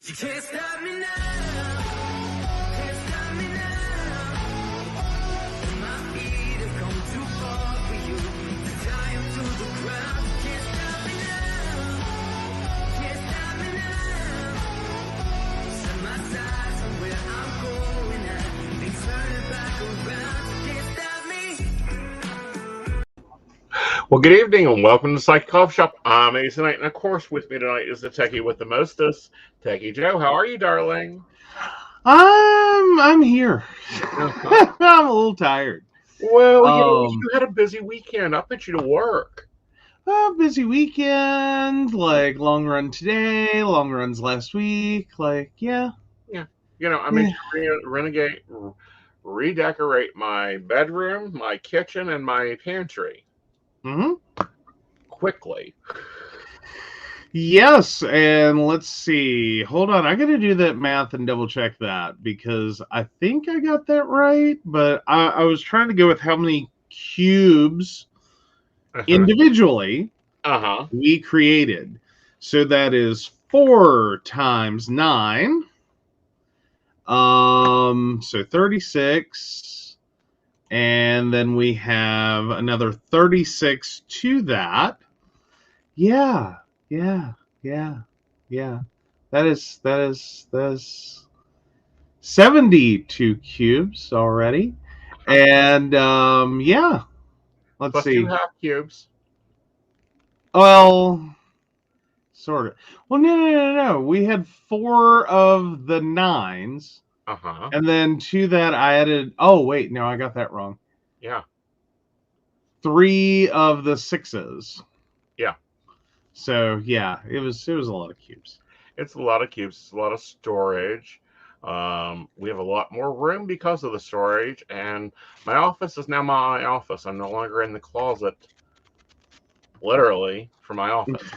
You can't stop me now. Can't stop me now. And my feet have come too far for you to tie 'em to the ground. You can't stop me now. Can't stop me now. Set my sights on where I'm going at. They turn it back around. You can't stop me. Well, good evening and welcome to Psychic Coffee Shop. I'm Aeson Knight, and of course, with me tonight is the Techie with the mostest, Techy Joe. How are you, darling? I'm here. I'm a little tired. Well, you had a busy weekend. I put you to work. Busy weekend, like long run today, long runs last week, like yeah. I made you redecorate my bedroom, my kitchen, and my pantry. Quickly. Yes, and let's see. Hold on, I gotta do that math and double check that because I think I got that right, but I was trying to go with how many cubes individually we created. So that is 4 times 9. So 36. And then we have another 36 to that. Yeah. That is 72 cubes already. And yeah. Let's Plus see. 2 half cubes. Well, sort of. Well, no. We had 4 of the 9s. And then to that I added, oh wait, no, I got that wrong. Yeah. 3 of the 6s. Yeah. So yeah, it was a lot of cubes. It's a lot of cubes. It's a lot of storage. We have a lot more room because of the storage, and my office is now my office. I'm no longer in the closet, literally, for my office.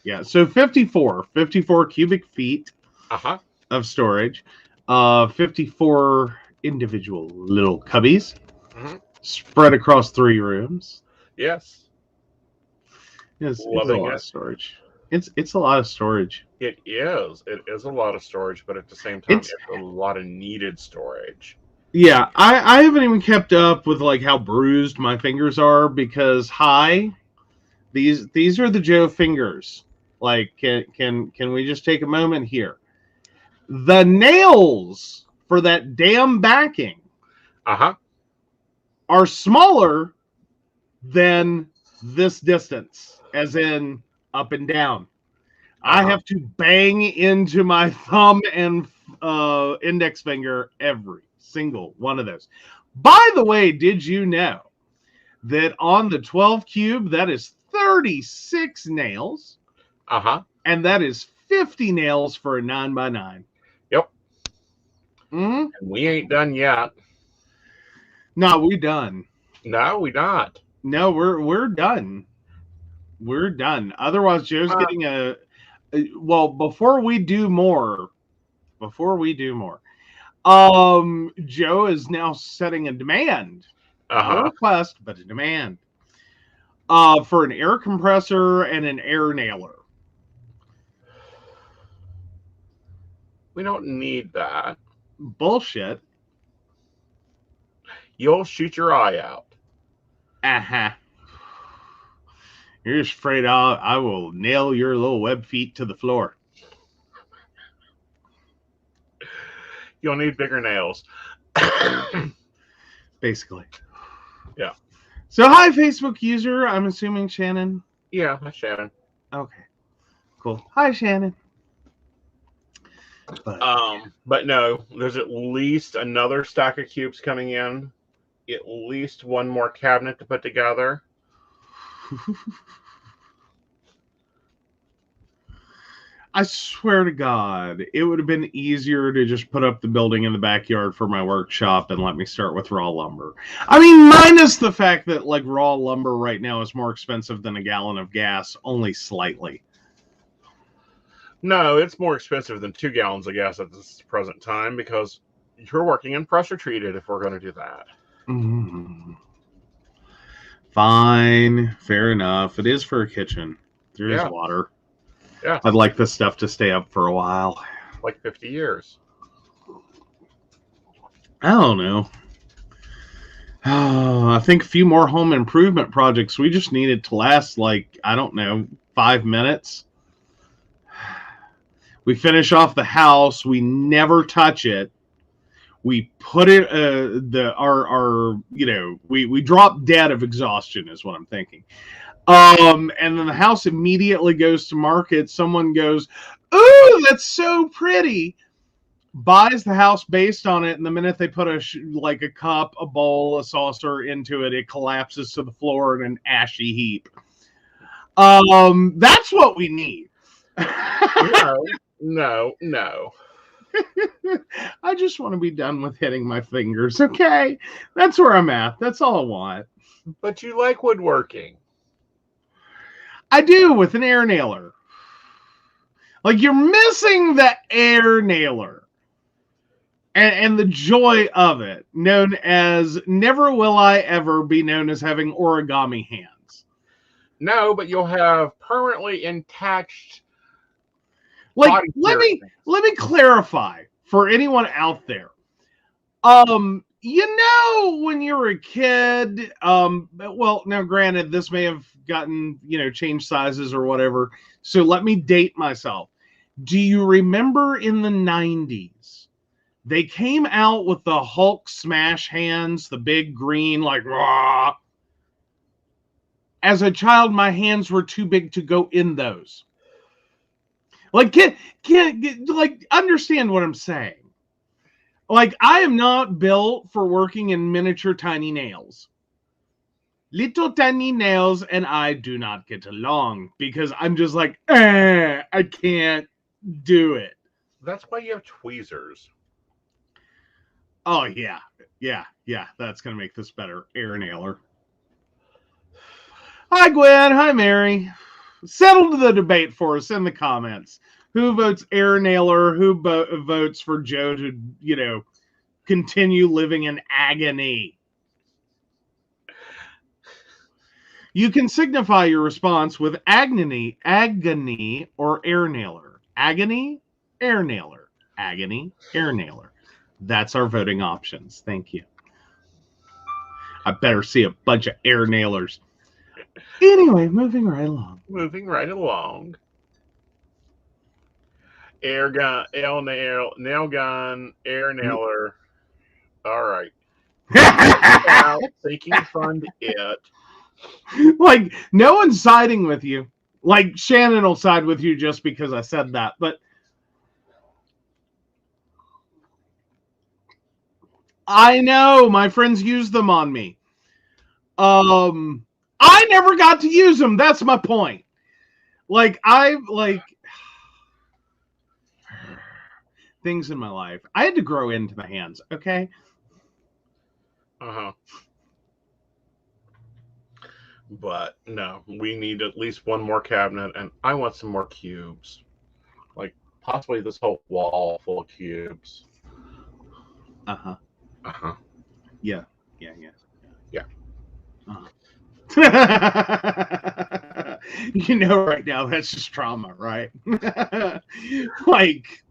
Yeah, so 54 cubic feet of storage. 54 individual little cubbies spread across 3 rooms. Yes. It's a lot of storage. It's a lot of storage. It is. It is a lot of storage, but at the same time, it's a lot of needed storage. Yeah, I haven't even kept up with like how bruised my fingers are because these are the Joe fingers. Like, can we just take a moment here? The nails for that damn backing are smaller than this distance, as in up and down. I have to bang into my thumb and index finger every single one of those. By the way, did you know that on the 12 cube, that is 36 nails? And that is 50 nails for a 9x9. Yep. And we ain't done yet. No, we done. No, we not. No, we're done. We're done. Otherwise, Joe's getting before we do more, Joe is now setting a demand. Not a request, but a demand. For an air compressor and an air nailer. We don't need that. Bullshit. You'll shoot your eye out. You're just afraid I will nail your little web feet to the floor. You'll need bigger nails. Basically. Yeah. So, hi, Facebook user. I'm assuming Shannon. Yeah, hi, Shannon. Okay. Cool. Hi, Shannon. But no, there's at least another stack of cubes coming in. At least one more cabinet to put together. I swear to God, it would have been easier to just put up the building in the backyard for my workshop and let me start with raw lumber. I mean, minus the fact that like raw lumber right now is more expensive than a gallon of gas, only slightly. No, it's more expensive than 2 gallons of gas at this present time because you're working in pressure treated if we're going to do that. Fine. Fair enough. It is for a kitchen. There is water. Yeah. I'd like this stuff to stay up for a while. like 50 years. I don't know. I think a few more home improvement projects. We just need it to last like, I don't know, 5 minutes. We finish off the house. We never touch it. We put it, we drop dead of exhaustion is what I'm thinking. And then the house immediately goes to market. Someone goes, "Ooh, that's so pretty." Buys the house based on it, and the minute they put a cup, a bowl, a saucer into it, it collapses to the floor in an ashy heap. That's what we need. No. I just want to be done with hitting my fingers. Okay, that's where I'm at. That's all I want. But you like woodworking. I do, with an air nailer. Like, you're missing the air nailer. And the joy of it, known as never will I ever be known as having origami hands. No, but you'll have permanently attached. Like, let me clarify for anyone out there. When you were a kid, well, now granted, this may have gotten, changed sizes or whatever. So let me date myself. Do you remember in the 90s? They came out with the Hulk smash hands, the big green, like, raw. As a child, my hands were too big to go in those. Like, like, understand what I'm saying. Like, I am not built for working in miniature tiny nails. Little tiny nails and I do not get along because I'm just like, I can't do it. That's why you have tweezers. Oh, yeah. That's going to make this better. Air nailer. Hi, Gwen. Hi, Mary. Settle the debate for us in the comments. Who votes air nailer? Who votes for Joe to, continue living in agony? You can signify your response with agony, or air nailer. Agony, air nailer. Agony, air nailer. That's our voting options. Thank you. I better see a bunch of air nailers. Anyway, moving right along. Air gun, nail gun, air nailer. All right. Thinking fund it. Like, no one's siding with you. Like, Shannon will side with you just because I said that. But I know my friends use them on me. I never got to use them. That's my point. Things in my life. I had to grow into the hands, okay? Uh-huh. But no, we need at least one more cabinet, and I want some more cubes. Like, possibly this whole wall full of cubes. Uh-huh. Uh-huh. Yeah. Uh-huh. Right now, that's just trauma, right? Like,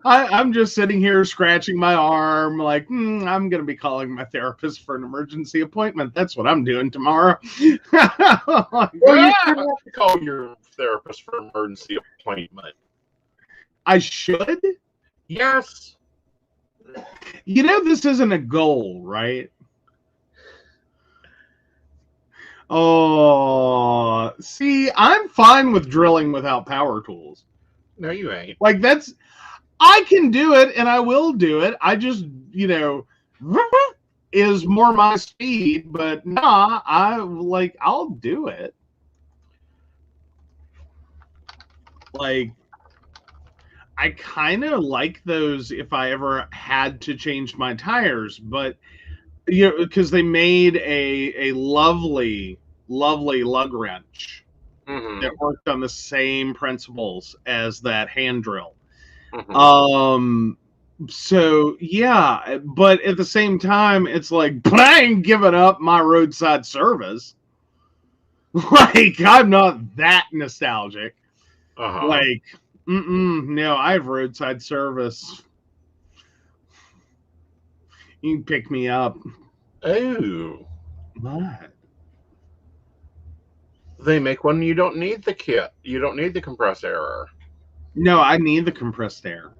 I'm just sitting here scratching my arm, like, I'm going to be calling my therapist for an emergency appointment. That's what I'm doing tomorrow. Well, you have to call your therapist for an emergency appointment. I should? Yes. This isn't a goal, right? Oh, see, I'm fine with drilling without power tools. No, you ain't. Like, I can do it and I will do it. I just, is more my speed, but I'll do it. Like, I kind of like those if I ever had to change my tires, but because they made a lovely lug wrench that worked on the same principles as that hand drill. So yeah, but at the same time, it's like, I ain't giving up my roadside service. Like, I'm not that nostalgic. Uh-huh. Like, No, I have roadside service. You can pick me up. Oh, What? they make one. You don't need the kit. You don't need the compressed air. No, I need the compressed air.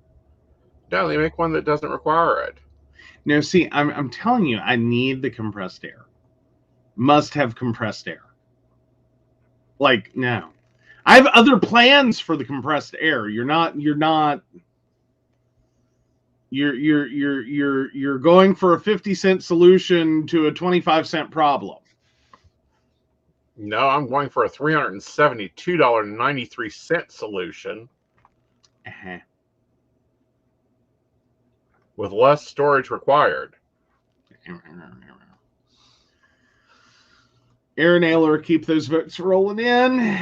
No, they make one that doesn't require it. No, see, I'm telling you, I need the compressed air. Must have compressed air. Like, no. I have other plans for the compressed air. You're going for a 50-cent solution to a 25-cent problem. No, I'm going for a $372.93 solution Uh-huh. with less storage required. Aaron Ayler, keep those votes rolling in.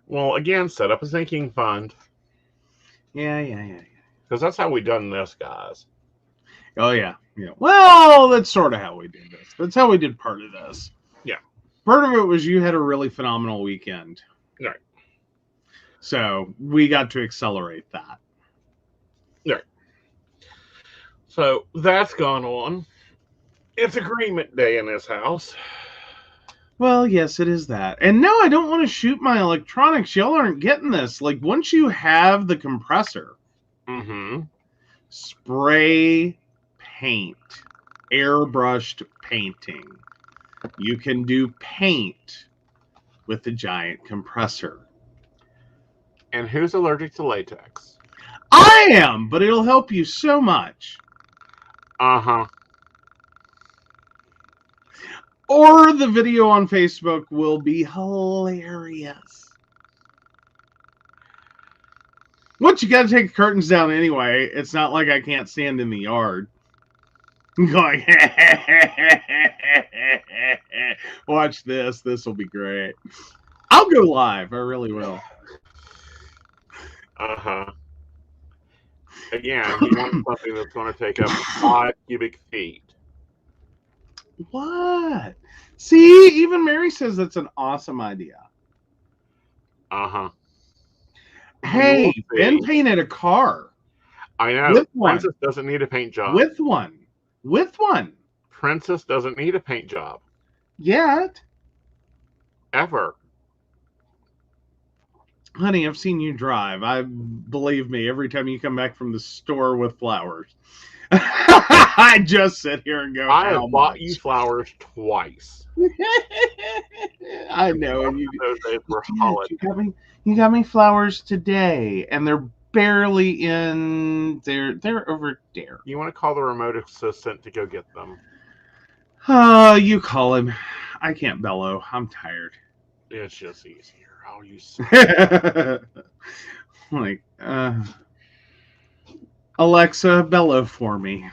Well, again, set up a sinking fund. Yeah. Because that's how we done this, guys. Oh, yeah. Well, that's sort of how we did this. That's how we did part of this. Yeah. Part of it was you had a really phenomenal weekend. Right. So we got to accelerate that. Right. So that's gone on. It's agreement day in this house. Well, yes, it is that. And no, I don't want to shoot my electronics. Y'all aren't getting this. Like, once you have the compressor, spray paint, airbrushed painting. You can do paint with the giant compressor. And who's allergic to latex? I am, but it'll help you so much. Or the video on Facebook will be hilarious. Once you got to take the curtains down anyway, it's not like I can't stand in the yard. Going, watch this. This will be great. I'll go live. I really will. Again, you want something that's going to take up 5 cubic feet. What? See, even Mary says that's an awesome idea. Hey, Ben painted a car. I know. With one. Princess doesn't need a paint job. With one. Princess doesn't need a paint job. Yet. Ever. Honey, I've seen you drive. Believe me, every time you come back from the store with flowers. I just sit here and go, I have bought you flowers twice. I know. And those days were holiday. You got me flowers today, and they're barely in. They're over there. You want to call the remote assistant to go get them? You call him. I can't bellow. I'm tired. It's just easier. I'll use. Like, Alexa, bellow for me.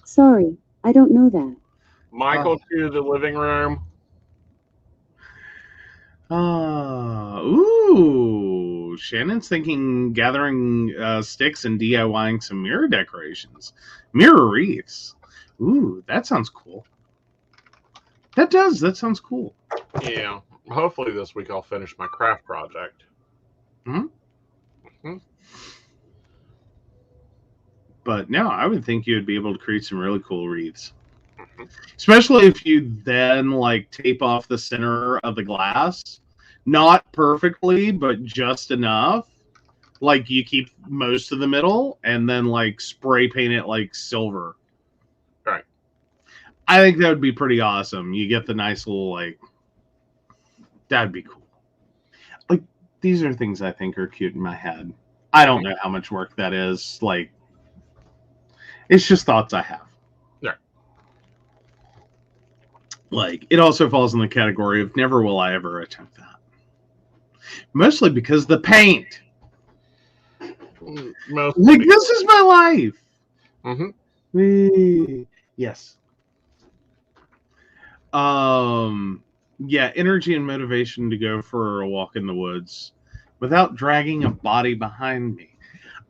Sorry, I don't know that. Michael to the living room. Ooh, Shannon's thinking gathering sticks and DIYing some mirror decorations. Mirror wreaths. Ooh, that sounds cool. That does. That sounds cool. Yeah. Hopefully this week I'll finish my craft project. But no, I would think you'd be able to create some really cool wreaths. Especially if you then like tape off the center of the glass. Not perfectly, but just enough. Like you keep most of the middle and then like spray paint it like silver. Right. I think that would be pretty awesome. You get the nice little like, that'd be cool. Like these are things I think are cute in my head. I don't know how much work that is. Like, it's just thoughts I have. Yeah. Like, it also falls in the category of never will I ever attempt that. Mostly because the paint. Like, this is my life. Yes. Yeah, energy and motivation to go for a walk in the woods without dragging a body behind me.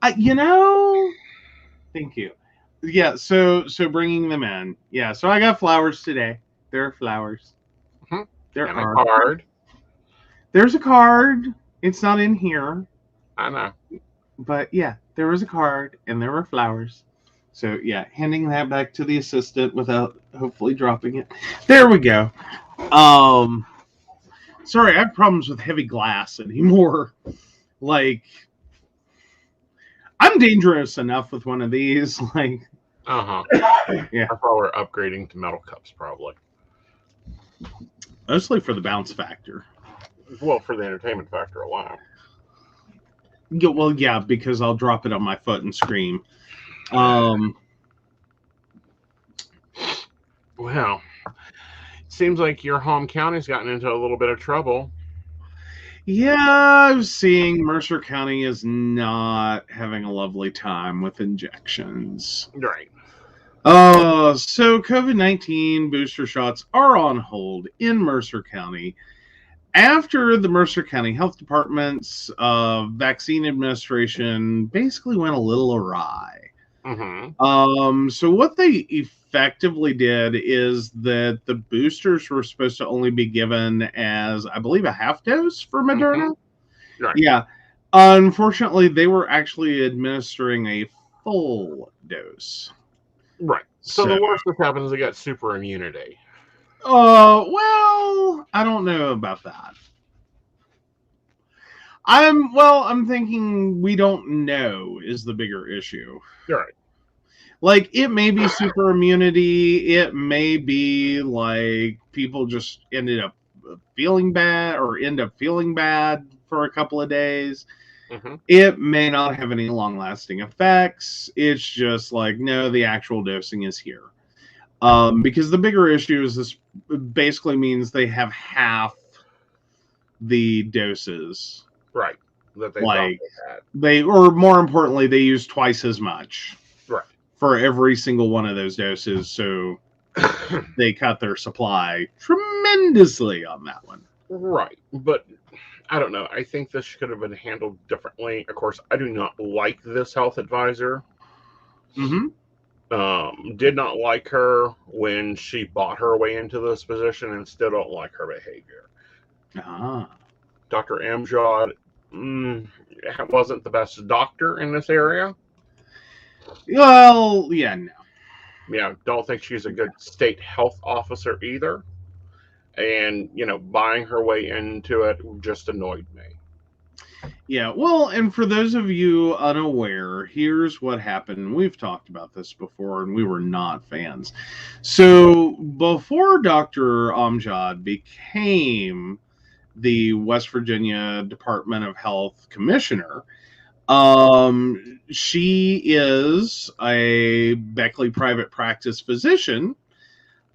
Thank you. Yeah, so bringing them in. Yeah, so I got flowers today. There are flowers. Mhm. There And a are. card. There's a card. It's not in here, I know. but yeah, there was a card and there were flowers. So yeah, handing that back to the assistant without hopefully dropping it. There we go. Sorry, I have problems with heavy glass anymore. Like, I'm dangerous enough with one of these. Like, Uh-huh. yeah, I thought we're upgrading to metal cups, probably. mostly for the bounce factor. Well, for the entertainment factor alone. Yeah, well, yeah, because I'll drop it on my foot and scream. Um, Well, seems like your home county's gotten into a little bit of trouble. yeah, I'm seeing Mercer County is not having a lovely time with injections. Right. So COVID-19 booster shots are on hold in Mercer County after the Mercer County Health Department's vaccine administration basically went a little awry. Mm-hmm. So what they effectively did is that the boosters were supposed to only be given as, I believe, a half dose for Moderna. Right. Yeah. Unfortunately, they were actually administering a full dose. Right. So the worst that happens is they got super immunity. Well, I don't know about that. I'm thinking we don't know is the bigger issue. Right. Like, it may be super immunity. It may be like people just ended up feeling bad or end up feeling bad for a couple of days. Mm-hmm. It may not have any long-lasting effects. It's just like, no, the actual dosing is here. Because the bigger issue is this basically means they have half the doses. Right. That they Like, thought they had. or more importantly, they use twice as much. Right. For every single one of those doses, so they cut their supply tremendously on that one. Right. But I don't know. I think this could have been handled differently. Of course, I do not like this health advisor. Mm-hmm. Did not like her when she bought her way into this position and still don't like her behavior. Dr. Amjad wasn't the best doctor in this area. Well, yeah, no. Yeah, don't think she's a good state health officer either. And, buying her way into it just annoyed me. Yeah, well, and for those of you unaware, here's what happened. We've talked about this before, and we were not fans. So before Dr. Amjad became the West Virginia Department of Health Commissioner, she is a Beckley private practice physician,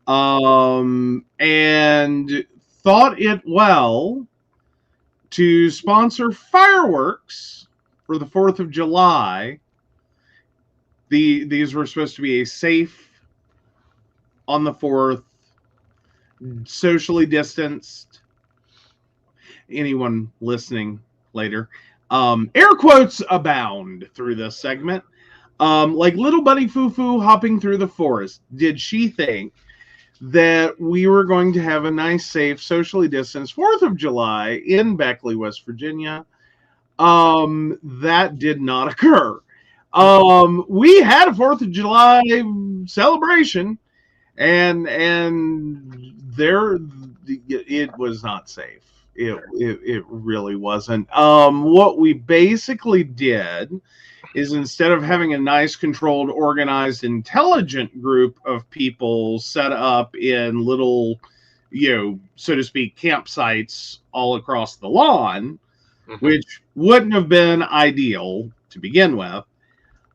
and thought it well to sponsor fireworks for the 4th of July. These were supposed to be a safe on the 4th, socially distanced. Anyone listening later, air quotes abound through this segment. Like little Bunny Foo-Foo hopping through the forest. Did she think that we were going to have a nice, safe, socially distanced 4th of July in Beckley, West Virginia? That did not occur. We had a 4th of July celebration, and there it was not safe. It really wasn't. What we basically did is, instead of having a nice, controlled, organized, intelligent group of people set up in little, so to speak, campsites all across the lawn, which wouldn't have been ideal to begin with,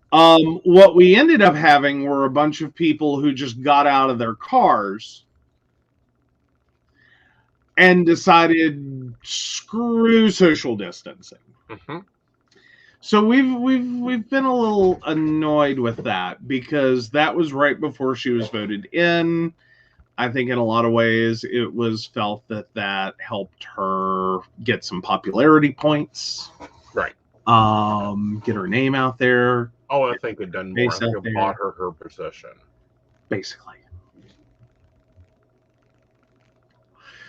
what we ended up having were a bunch of people who just got out of their cars and decided, screw social distancing. So we've been a little annoyed with that, because that was right before she was voted in. I think in a lot of ways it was felt that helped her get some popularity points. Right. Get her name out there. Oh, I think it done more. I think it bought her position. Basically.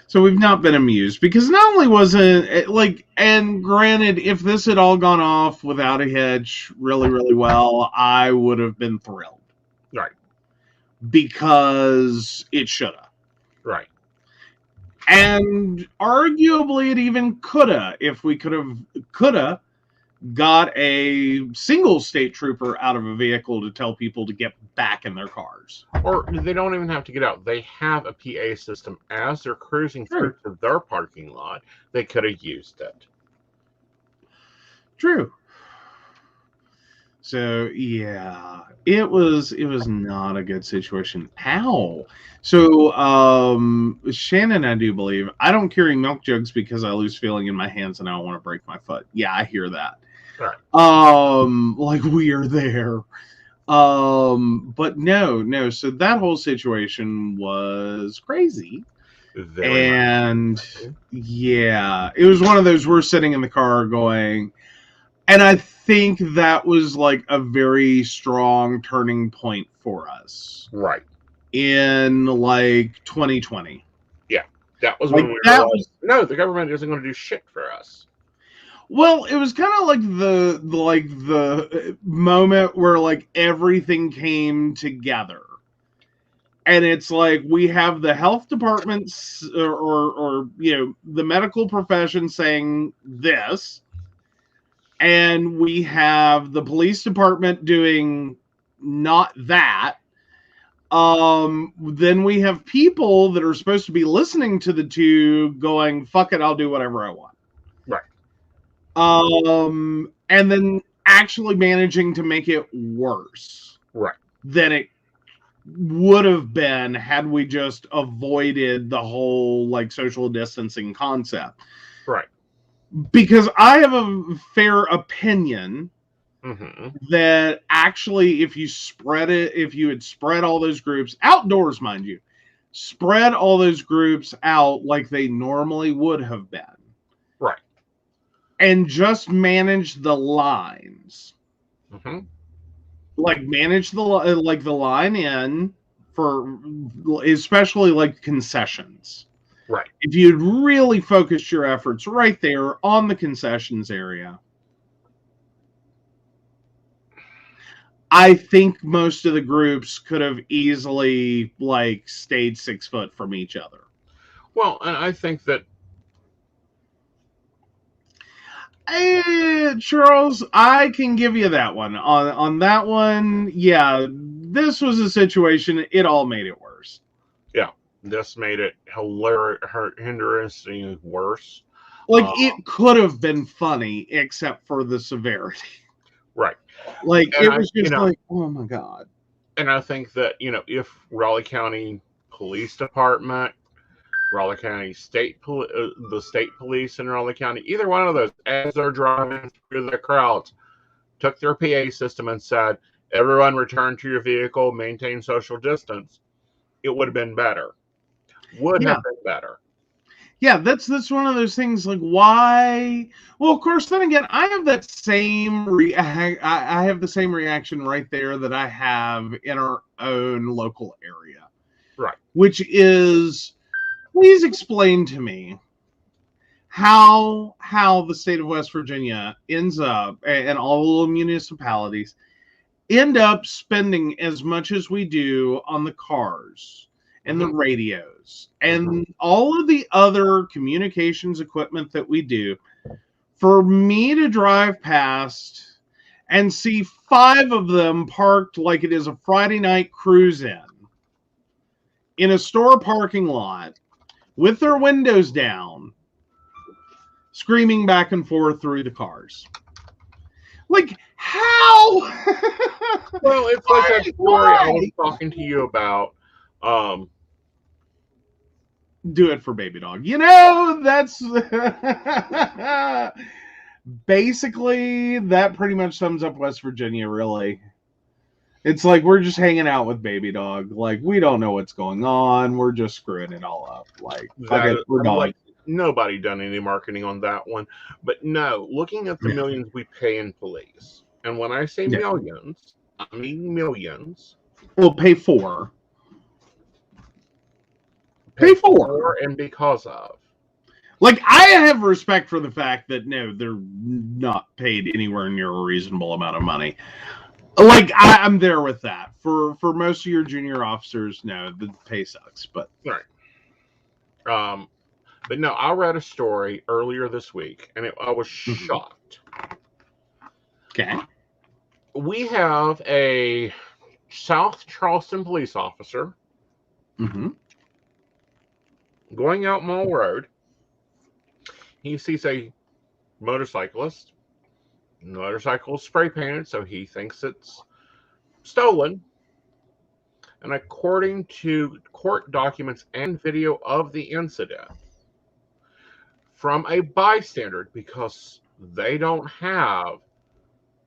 So we've not been amused because not only wasn't it like, and granted, if this had all gone off without a hitch really, really well, I would have been thrilled. Right. Because it should have. Right. And arguably it even coulda if we coulda got a single state trooper out of a vehicle to tell people to get back in their cars. Or they don't even have to get out. They have a PA system as they're cruising through to their parking lot. They could have used it. True. So yeah, it was not a good situation. How? So Shannon, I do believe I don't carry milk jugs because I lose feeling in my hands and I don't want to break my foot. Yeah, I hear that. Right. Like we are there. But no. So that whole situation was crazy. And yeah, it was one of those, we're sitting in the car going, and I think that was like a very strong turning point for us. Right. In like 2020. Yeah. That was like, when we realized, no, the government isn't going to do shit for us. Well, it was kind of like the moment where like everything came together. And it's like we have the health departments or you know, the medical profession saying this, and we have the police department doing not that. Then we have people that are supposed to be listening to the two going, fuck it, I'll do whatever I want. Right. And then actually managing to make it worse. Right. Than it would have been had we just avoided the whole like social distancing concept. Right. Because I have a fair opinion that actually if you had spread all those groups outdoors, mind you, spread all those groups out like they normally would have been. Right. And just manage the lines. Like manage the line in for especially like concessions. Right. If you'd really focused your efforts right there on the concessions area, I think most of the groups could have easily like stayed 6 foot from each other. Well, and I think that Charles, I can give you that one. On that one, yeah, this was a situation, it all made it worse. Yeah, this made it hilariously worse. Like, it could have been funny, except for the severity. Right. Like, and it was just like, oh my God. And I think that, if Raleigh County Police Department, Raleigh County the state police in Raleigh County, either one of those, as they're driving through the crowds, took their PA system and said, everyone return to your vehicle, maintain social distance, it would have been better. Have been better. Yeah, that's one of those things, like, why? Well, of course, then again, I have that same I have the same reaction right there that I have in our own local area. Right. Which is, please explain to me how the state of West Virginia ends up, and all the municipalities end up spending as much as we do on the cars and the radios and all of the other communications equipment that we do, for me to drive past and see 5 of them parked like it is a Friday night cruise in a store parking lot with their windows down, screaming back and forth through the cars. Like, how? Well, it's like that story I was talking to you about. Do it for baby dog. That's basically, that pretty much sums up West Virginia, really. It's like we're just hanging out with baby dog. Like, we don't know what's going on. We're just screwing it all up. Like, we're done. Like, nobody done any marketing on that one. But no, looking at the millions we pay in police, and when I say millions, I mean millions. We'll pay for. pay for and because of. Like, I have respect for the fact that, no, they're not paid anywhere near a reasonable amount of money. Like, I'm there with that. For most of your junior officers, no, the pay sucks. But Right. But no, I read a story earlier this week, and I was shocked. Okay. We have a South Charleston police officer going out Mall Road. He sees a motorcyclist. Motorcycle is spray painted, so he thinks it's stolen. And according to court documents and video of the incident from a bystander, because they don't have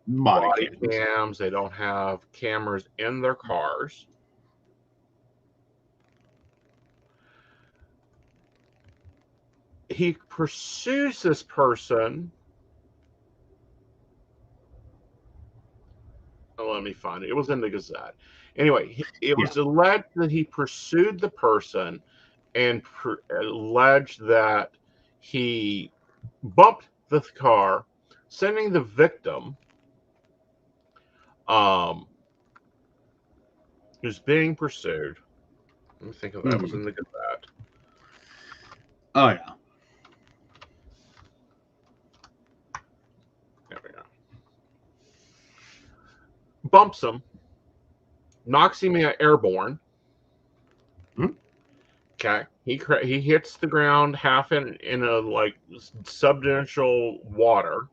body cams, they don't have cameras in their cars. He pursues this person. Oh, let me find it. It was in the Gazette. Anyway, it was alleged that he pursued the person and alleged that he bumped the car, sending the victim, who's being pursued. Let me think of that. Was in the Gazette. Oh, yeah. There we go. Bumps him, knocks him airborne. Okay, he hits the ground half in a like substantial water.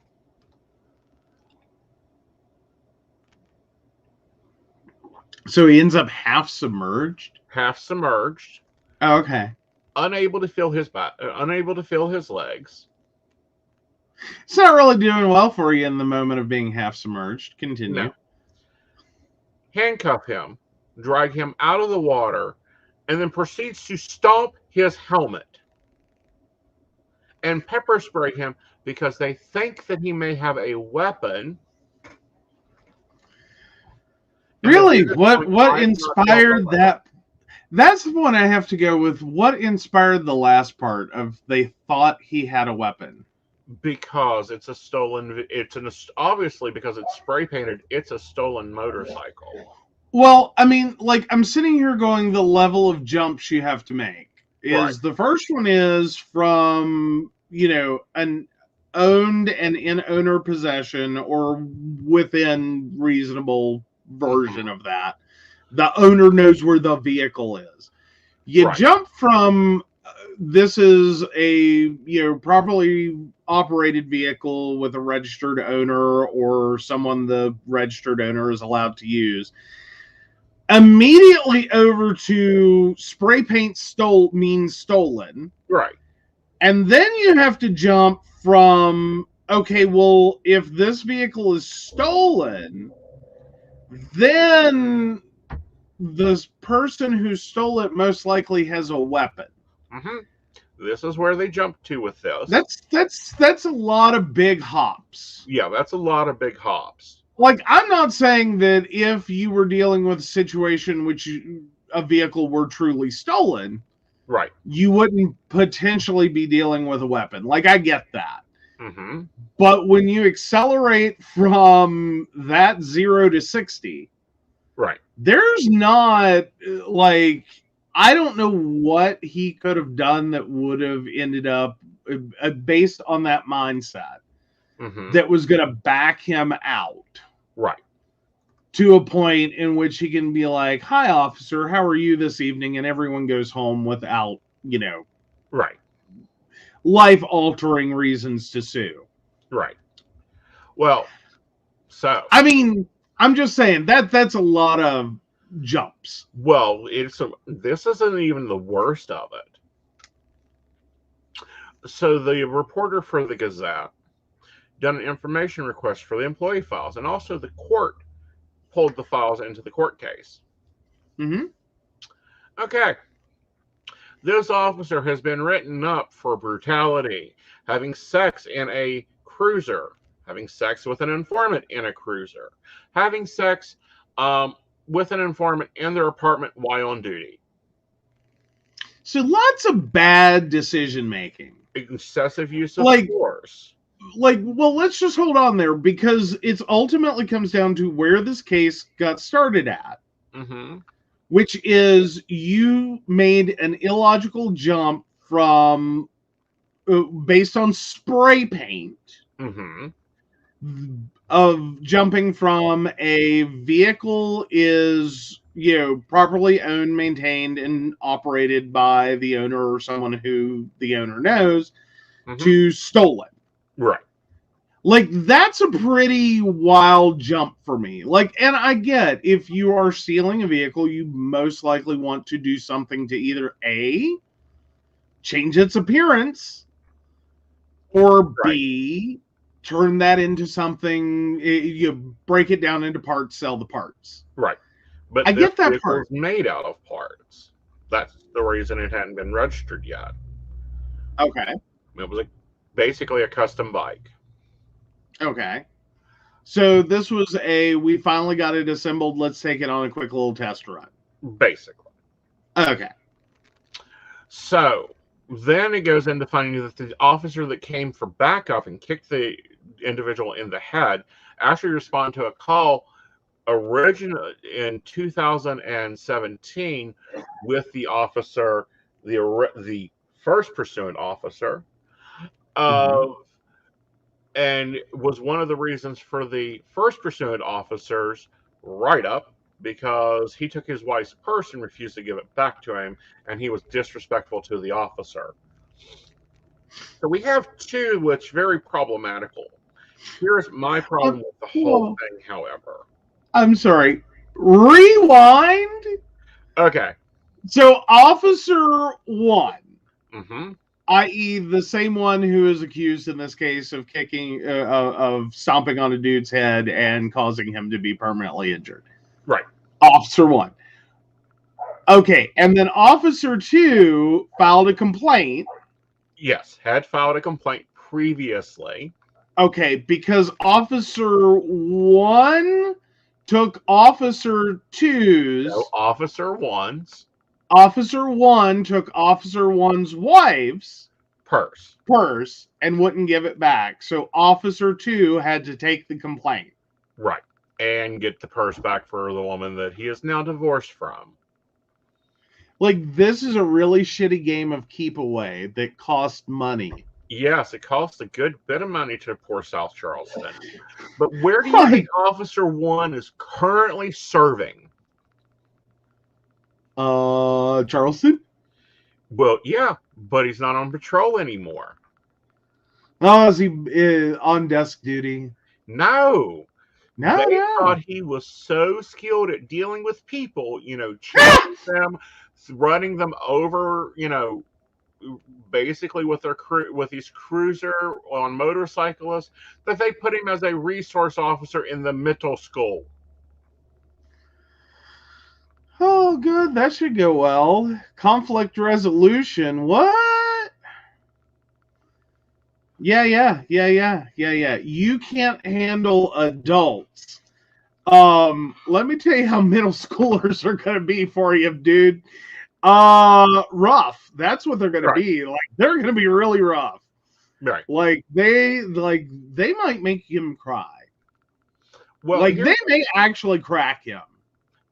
So he ends up half submerged. Half submerged. Oh, okay. Unable to feel his back. Unable to feel his legs. It's not really doing well for you in the moment of being half submerged. Continue. No. Handcuff him, drag him out of the water, and then proceeds to stomp his helmet and pepper spray him because they think that he may have a weapon. Really? What inspired that? That's the one I have to go with. What inspired the last part of they thought he had a weapon? Because it's a stolen. Obviously because it's spray painted. It's a stolen motorcycle. Well, I mean, like, I'm sitting here going, the level of jumps you have to make is the first one is from, an owned and in owner possession or within reasonable version of that. The owner knows where the vehicle is. You jump from this is a properly operated vehicle with a registered owner or someone the registered owner is allowed to use. Immediately over to spray paint means stolen. Right. And then you have to jump from, okay, well, if this vehicle is stolen, then the person who stole it most likely has a weapon. This is where they jump to with this. That's a lot of big hops. Yeah, that's a lot of big hops. Like, I'm not saying that if you were dealing with a situation which a vehicle were truly stolen, right, you wouldn't potentially be dealing with a weapon. Like, I get that. But when you accelerate from that 0 to 60, right, there's not, like, I don't know what he could have done that would have ended up based on that mindset that was going to back him out. Right. To a point in which he can be like, "Hi, officer, how are you this evening?" And everyone goes home without, right, life-altering reasons to sue. Right. Well, so I mean, I'm just saying that's a lot of jumps. Well, this isn't even the worst of it. So the reporter for the Gazette done an information request for the employee files, and also the court pulled the files into the court case. Okay. This officer has been written up for brutality, having sex in a cruiser, having sex with an informant in a cruiser, having sex with an informant in their apartment while on duty. So lots of bad decision making. Excessive use of Like- force. Well, let's just hold on there because it's ultimately comes down to where this case got started at, Mm-hmm. which is you made an illogical jump from based on spray paint Mm-hmm. of jumping from a vehicle is properly owned, maintained, and operated by the owner or someone who the owner knows Mm-hmm. to stolen. Right. Like, that's a pretty wild jump for me. Like, and I get if you are stealing a vehicle, you most likely want to do something to either A, change its appearance, or B, turn that into something, you break it down into parts, sell the parts. Right. But I this get that vehicle part. is made out of parts. That's the reason it hadn't been registered yet. Okay. It was basically a custom bike. Okay. So this was we finally got it assembled. Let's take it on a quick little test run. Basically. Okay. So then it goes into finding that the officer that came for backup and kicked the individual in the head actually responded to a call originally in 2017 with the officer, the first pursuant officer, and was one of the reasons for the first pursuant officer's write-up, because he took his wife's purse and refused to give it back to him, and he was disrespectful to the officer. So we have two, which very problematical. Here's my problem with the whole thing, however. I'm sorry. Rewind. Okay. So Officer 1, Mm-hmm. i.e. the same one who is accused in this case of kicking, of stomping on a dude's head and causing him to be permanently injured. Right. Officer 1. Okay, and then Officer 2 filed a complaint. Yes, had filed a complaint previously. Okay, because Officer 1 took Officer 2's... No, Officer 1's... Officer 1 took Officer 1's wife's purse and wouldn't give it back. So Officer 2 had to take the complaint. Right. And get the purse back for the woman that he is now divorced from. Like, this is a really shitty game of keep away that cost money. Yes, it costs a good bit of money to poor South Charleston. But where do you think Officer 1 is currently serving? Charleston? Well, yeah, but he's not on patrol anymore. Oh, is he on desk duty? No. No, They no. thought he was so skilled at dealing with people, chasing them, running them over, basically with his cruiser on motorcyclists, that they put him as a resource officer in the middle school. Oh, good. That should go well. Conflict resolution. What? Yeah. You can't handle adults. Let me tell you how middle schoolers are going to be for you, dude. Rough. That's what they're going to be. Like, they're going to be really rough. Right. Like, they might make him cry. Well, like, they may actually crack him.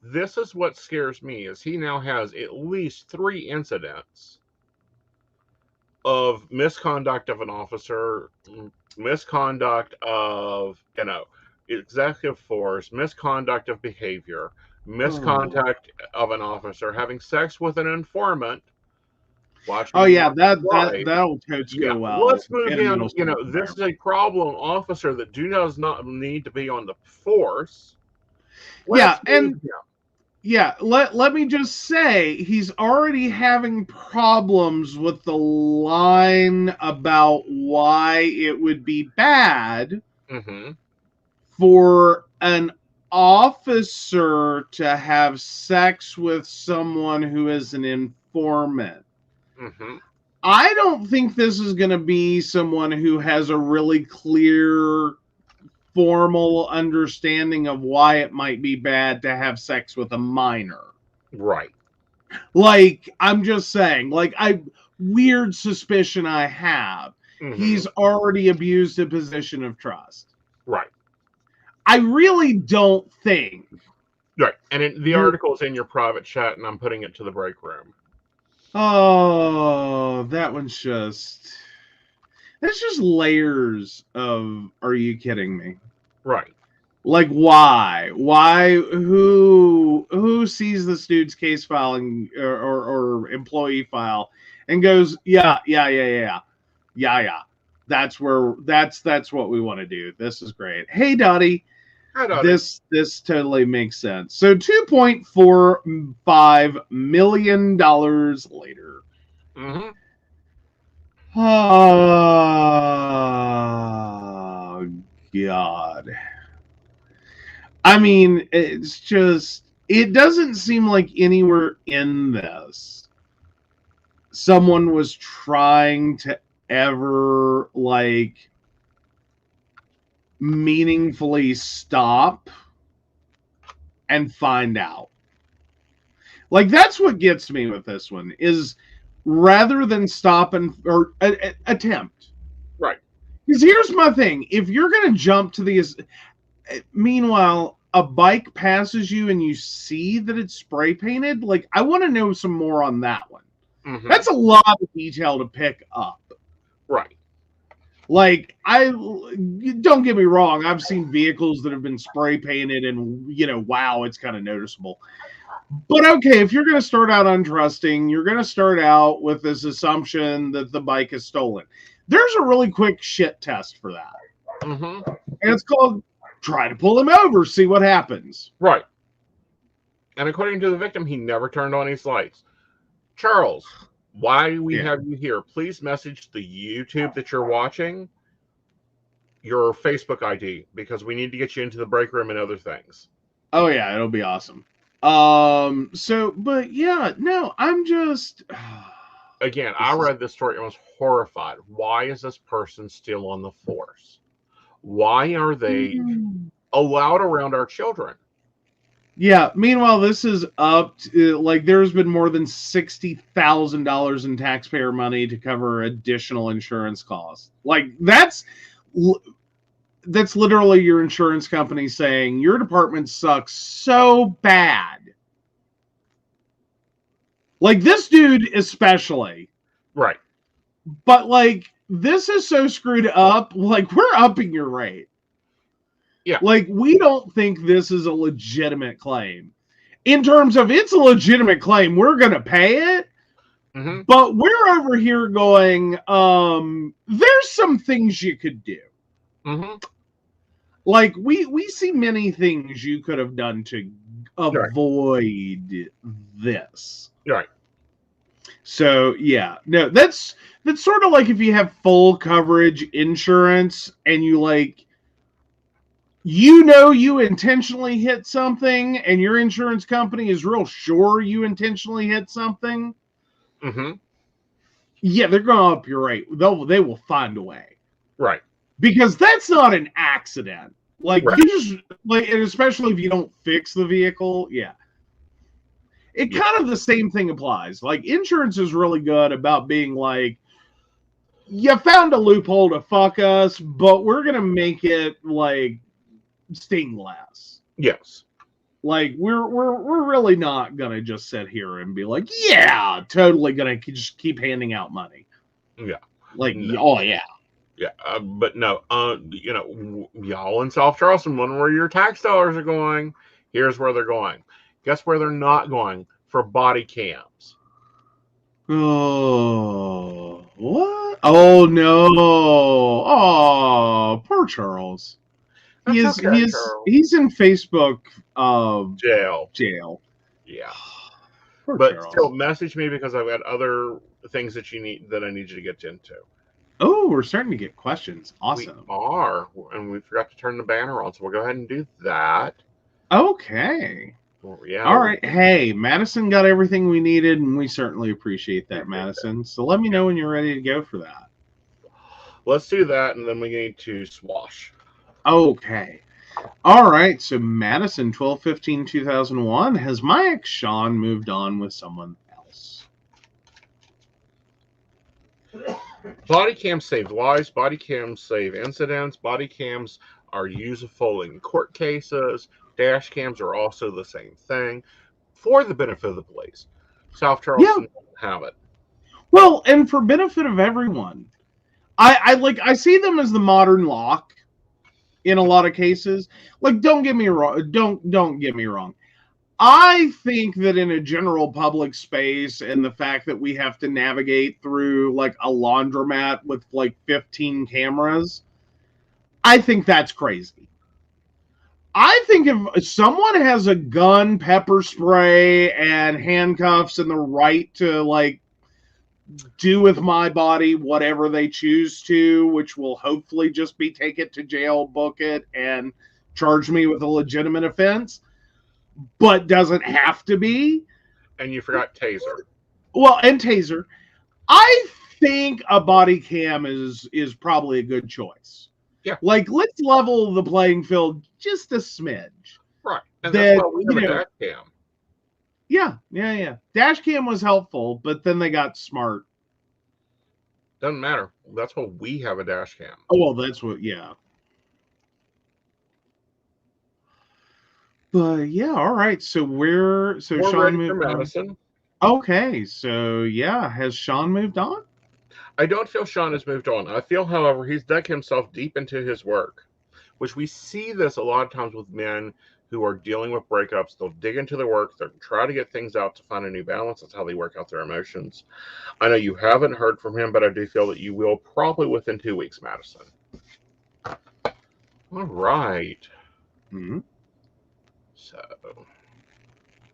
This is what scares me, is he now has at least 3 incidents of misconduct of an officer, misconduct of, executive force, misconduct of behavior, misconduct of an officer, having sex with an informant. That'll totes go well. Let's move in. This is a problem officer that does not need to be on the force. Let me just say, he's already having problems with the line about why it would be bad for an officer to have sex with someone who is an informant. I don't think this is going to be someone who has a really clear, formal understanding of why it might be bad to have sex with a minor. Right. Like, I'm just saying, like, weird suspicion I have. He's already abused a position of trust. Right. I really don't think. Right. And the article's in your private chat, and I'm putting it to the break room. Oh, that one's just. That's just layers of. Are you kidding me? Right. Like, why? Why? Who sees this dude's case file or employee file and goes, yeah. That's what we want to do. This is great. Hey, Dottie. Hi, Dottie. This totally makes sense. So $2.45 million later. Mm-hmm. Oh, God. I mean, it's just, it doesn't seem like anywhere in this someone was trying to ever, like, meaningfully stop and find out. Like, that's what gets me with this one, is rather than stop or attempt. Right. Because here's my thing. If you're going to jump to these... Meanwhile, a bike passes you and you see that it's spray painted. Like, I want to know some more on that one. Mm-hmm. That's a lot of detail to pick up. Right. Like, don't get me wrong. I've seen vehicles that have been spray painted and, wow, it's kind of noticeable. But okay, if you're going to start out untrusting, you're going to start out with this assumption that the bike is stolen. There's a really quick shit test for that. Mm-hmm. And it's called try to pull him over, see what happens. Right. And according to the victim, he never turned on his lights. Charles, why do we have you here? Please message the YouTube that you're watching your Facebook ID, because we need to get you into the break room and other things. Oh, yeah, it'll be awesome. But yeah, no, I'm just... Again, I read this story and was horrified. Why is this person still on the force? Why are they allowed around our children? Yeah, meanwhile, this is up to, like, there's been more than $60,000 in taxpayer money to cover additional insurance costs. Like, that's literally your insurance company saying your department sucks so bad. Like, this dude especially. Right. But, like, this is so screwed up. Like, we're upping your rate. Yeah. Like, we don't think this is a legitimate claim. In terms of it's a legitimate claim, we're going to pay it. Mm-hmm. But we're over here going, there's some things you could do. Mm-hmm. Like, we see many things you could have done to avoid this. Right. So, yeah. No, that's sort of like if you have full coverage insurance and you, like, you intentionally hit something and your insurance company is real sure you intentionally hit something. Mm-hmm. Yeah, they're going to up your rate. They will find a way. Right. Because that's not an accident. Like, right. you just, like, and especially if you don't fix the vehicle, yeah. It kind of the same thing applies. Like, insurance is really good about being like, you found a loophole to fuck us, but we're going to make it, like, sting less. Yes. Like, we're really not going to just sit here and be like, yeah, totally going to just keep handing out money. Yeah. Like, no. Oh, yeah. Yeah, but no, y'all in South Charleston wondering where your tax dollars are going. Here's where they're going. Guess where they're not going? For body cams. Oh, what? Oh, no. Oh, poor Charles. He's in Facebook jail. Yeah. But Charles. Still, message me because I've got other things that I need you to get into. Oh, we're starting to get questions. Awesome. We are, and we forgot to turn the banner on, so we'll go ahead and do that. Okay. Yeah. All right. Hey, Madison got everything we needed, and we certainly appreciate that, Madison. So let me know when you're ready to go for that. Let's do that, and then we need to swash. Okay. All right. So Madison, 12/15/2001, has my ex Sean moved on with someone Body cams save lives. Body cams save incidents. Body cams are useful in court cases. Dash cams are also the same thing for the benefit of the police. South Charleston doesn't have it. Well, and for benefit of everyone, I see them as the modern lock in a lot of cases. Like, don't get me wrong. Don't get me wrong. I think that in a general public space, and the fact that we have to navigate through like a laundromat with like 15 cameras, I think that's crazy. I think if someone has a gun, pepper spray, and handcuffs and the right to like do with my body whatever they choose to, which will hopefully just be take it to jail, book it, and charge me with a legitimate offense, but doesn't have to be. And you forgot taser. Well, and taser. I think a body cam is probably a good choice. Yeah. Like, let's level the playing field just a smidge. Right. And That, that's why we have a dash cam. Yeah. Dash cam was helpful, but then they got smart. Doesn't matter. That's why we have a dash cam. Oh, well, that's what, yeah. But yeah, all right. So We're Sean ready moved for on. Madison. Okay, so yeah, has Sean moved on? I don't feel Sean has moved on. I feel, however, he's dug himself deep into his work, which we see this a lot of times with men who are dealing with breakups. They'll dig into their work. They'll try to get things out to find a new balance. That's how they work out their emotions. I know you haven't heard from him, but I do feel that you will probably within 2 weeks, Madison. All right. Mm-hmm. So.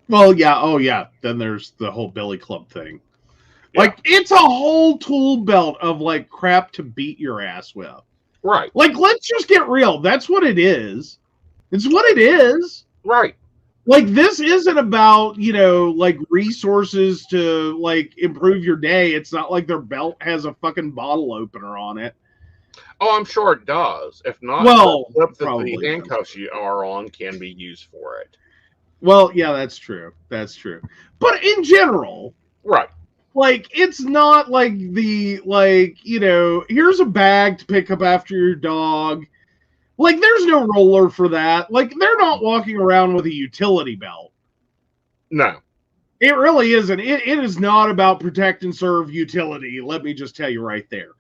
Well, yeah. Oh, yeah. Then there's the whole Billy Club thing. Yeah. Like, it's a whole tool belt of like crap to beat your ass with. Right. Like, let's just get real. That's what it is. It's what it is. Right. Like, this isn't about, like resources to like improve your day. It's not like their belt has a fucking bottle opener on it. Oh, I'm sure it does. If not, Well, the clip that probably the handcuffs you are on can be used for it. Well, yeah, that's true. That's true. But in general, right. Like, it's not like here's a bag to pick up after your dog. Like, there's no roller for that. Like, they're not walking around with a utility belt. No. It really isn't. It is not about protect and serve utility. Let me just tell you right there.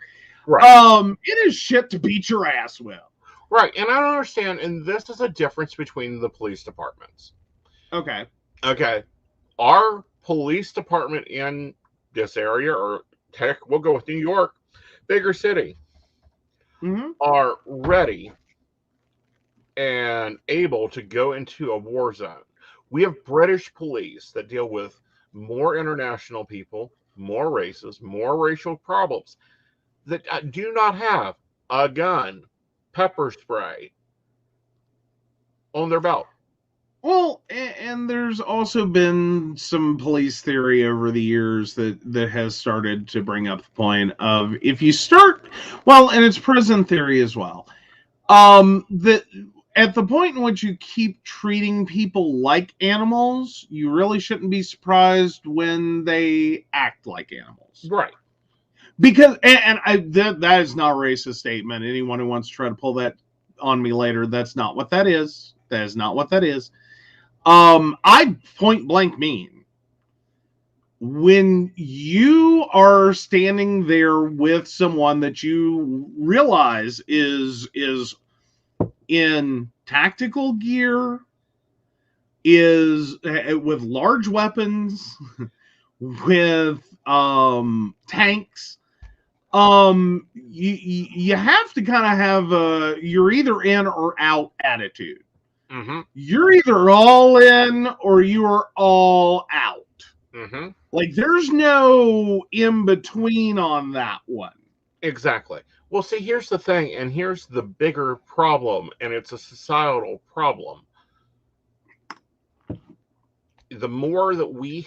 Right. It is shit to beat your ass with. Right. And I don't understand. And this is a difference between the police departments. Okay. Our police department in this area, or heck, we'll go with New York, bigger city, are ready and able to go into a war zone. We have British police that deal with more international people, more races, more racial problems that do not have a gun, pepper spray on their belt. Well, and there's also been some police theory over the years that has started to bring up the point of if you start, well, and it's prison theory as well, that at the point in which you keep treating people like animals, you really shouldn't be surprised when they act like animals. Right. Because, that is not a racist statement. Anyone who wants to try to pull that on me later, that's not what that is. That is not what that is. I point blank mean when you are standing there with someone that you realize is in tactical gear, is with large weapons, with tanks, you have to kind of have a you're either in or out attitude. Mm-hmm. You're either all in or you are all out. Mm-hmm. Like, there's no in between on that one. Exactly. Well, see, here's the thing, and here's the bigger problem, and it's a societal problem. The more that we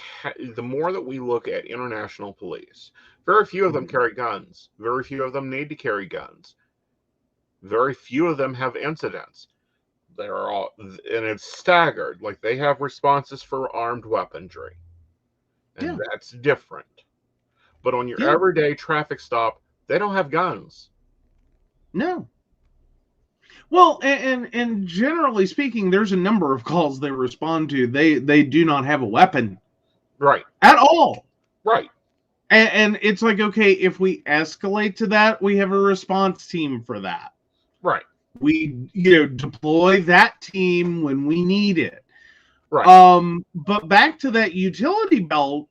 look at international police, very few of them carry guns. Very few of them need to carry guns. Very few of them have incidents. They're all, and it's staggered. Like, they have responses for armed weaponry, and that's different. But on your everyday traffic stop, They don't have guns. No. Well, and generally speaking, there's a number of calls they respond to. They do not have a weapon. Right. At all. Right. And it's like, okay, if we escalate to that, we have a response team for that. Right. We, deploy that team when we need it. Right. But back to that utility belt,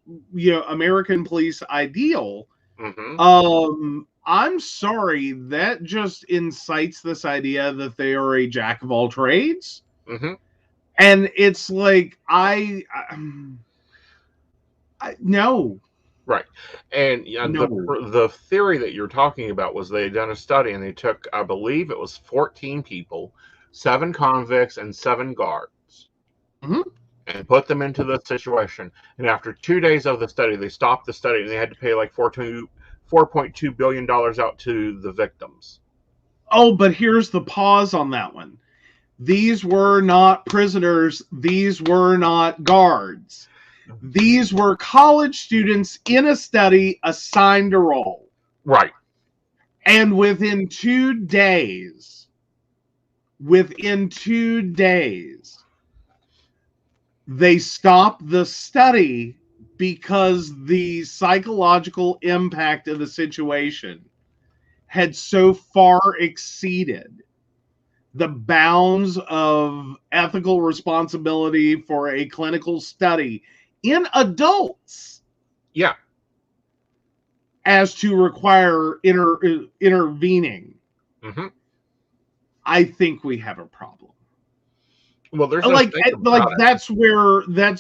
American police ideal. Mm-hmm. I'm sorry, that just incites this idea that they are a jack of all trades. Mm-hmm. And it's like, no. Right. And No. the theory that you're talking about was they had done a study and they took, I believe it was 14 people, 7 convicts and 7 guards, and put them into this situation. And after 2 days of the study, they stopped the study and they had to pay like $4.2 billion out to the victims. Oh, but here's the pause on that one. These were not prisoners. These were not guards. These were college students in a study assigned a role. Right. And within 2 days, they stopped the study because the psychological impact of the situation had so far exceeded the bounds of ethical responsibility for a clinical study in adults. Yeah. As to require intervening. Mm-hmm. I think we have a problem. Well, there's that's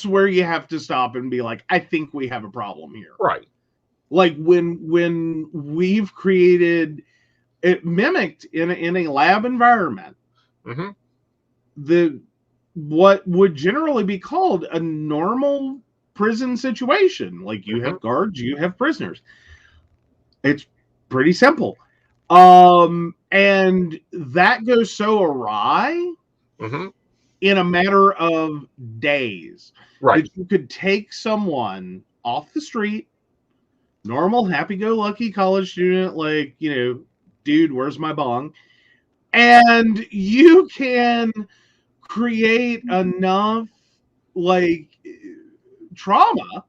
where you have to stop and be like, I think we have a problem here. Right. Like when we've created it mimicked in a lab environment, what would generally be called a normal prison situation. Like you have guards, you have prisoners. It's pretty simple. And that goes so awry in a matter of days. Right. That you could take someone off the street, normal, happy-go-lucky college student, like, dude, where's my bong? And you can create enough, like, trauma,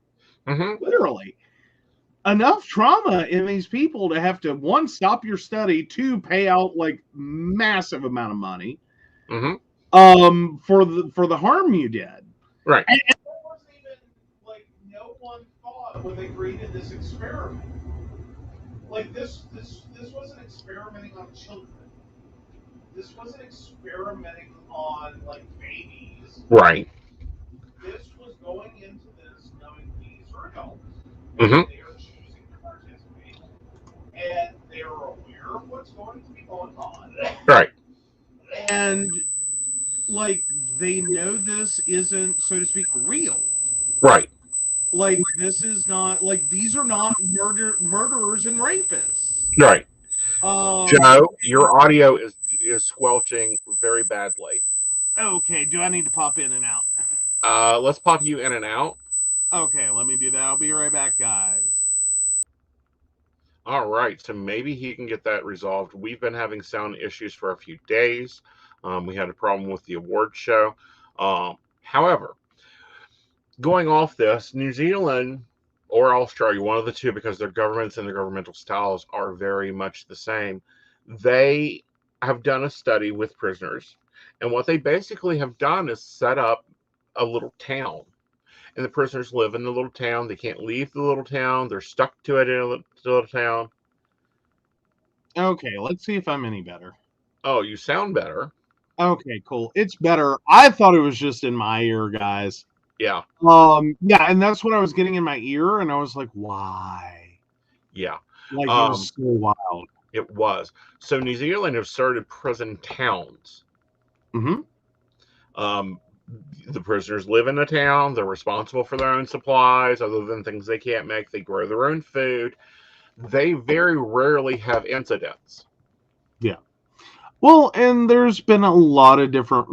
literally, enough trauma in these people to have to, 1, stop your study, 2, pay out, like, massive amount of money for the harm you did. Right. And that wasn't even, like, no one thought when they created this experiment. Like, this wasn't experimenting on children. This wasn't experimenting on, like, babies. Right. This was going into this knowing these are adults. They are choosing to participate. And they're aware of what's going to be going on. Right. And, like, they know this isn't, so to speak, real. Right. Like, this is not, like, these are not murderers and rapists. Right. Joe, your audio is squelching very badly. Okay, do I need to pop in and out? Let's pop you in and out. Okay, let me do that. I'll be right back, guys. All right, so maybe he can get that resolved. We've been having sound issues for a few days. We had a problem with the award show. However, going off this, New Zealand or Australia, one of the two, because their governments and their governmental styles are very much the same, they have done a study with prisoners. And what they basically have done is set up a little town. And the prisoners live in the little town. They can't leave the little town. They're stuck to it in a little town. Okay, let's see if I'm any better. Oh, you sound better. Okay, cool. It's better. I thought it was just in my ear, guys. Yeah. Yeah, and that's what I was getting in my ear, and I was like, why? Yeah. Like, it was so wild. It was. So New Zealand have started prison towns. The prisoners live in the town. They're responsible for their own supplies, other than things they can't make. They grow their own food. They very rarely have incidents. Yeah. Well, and there's been a lot of different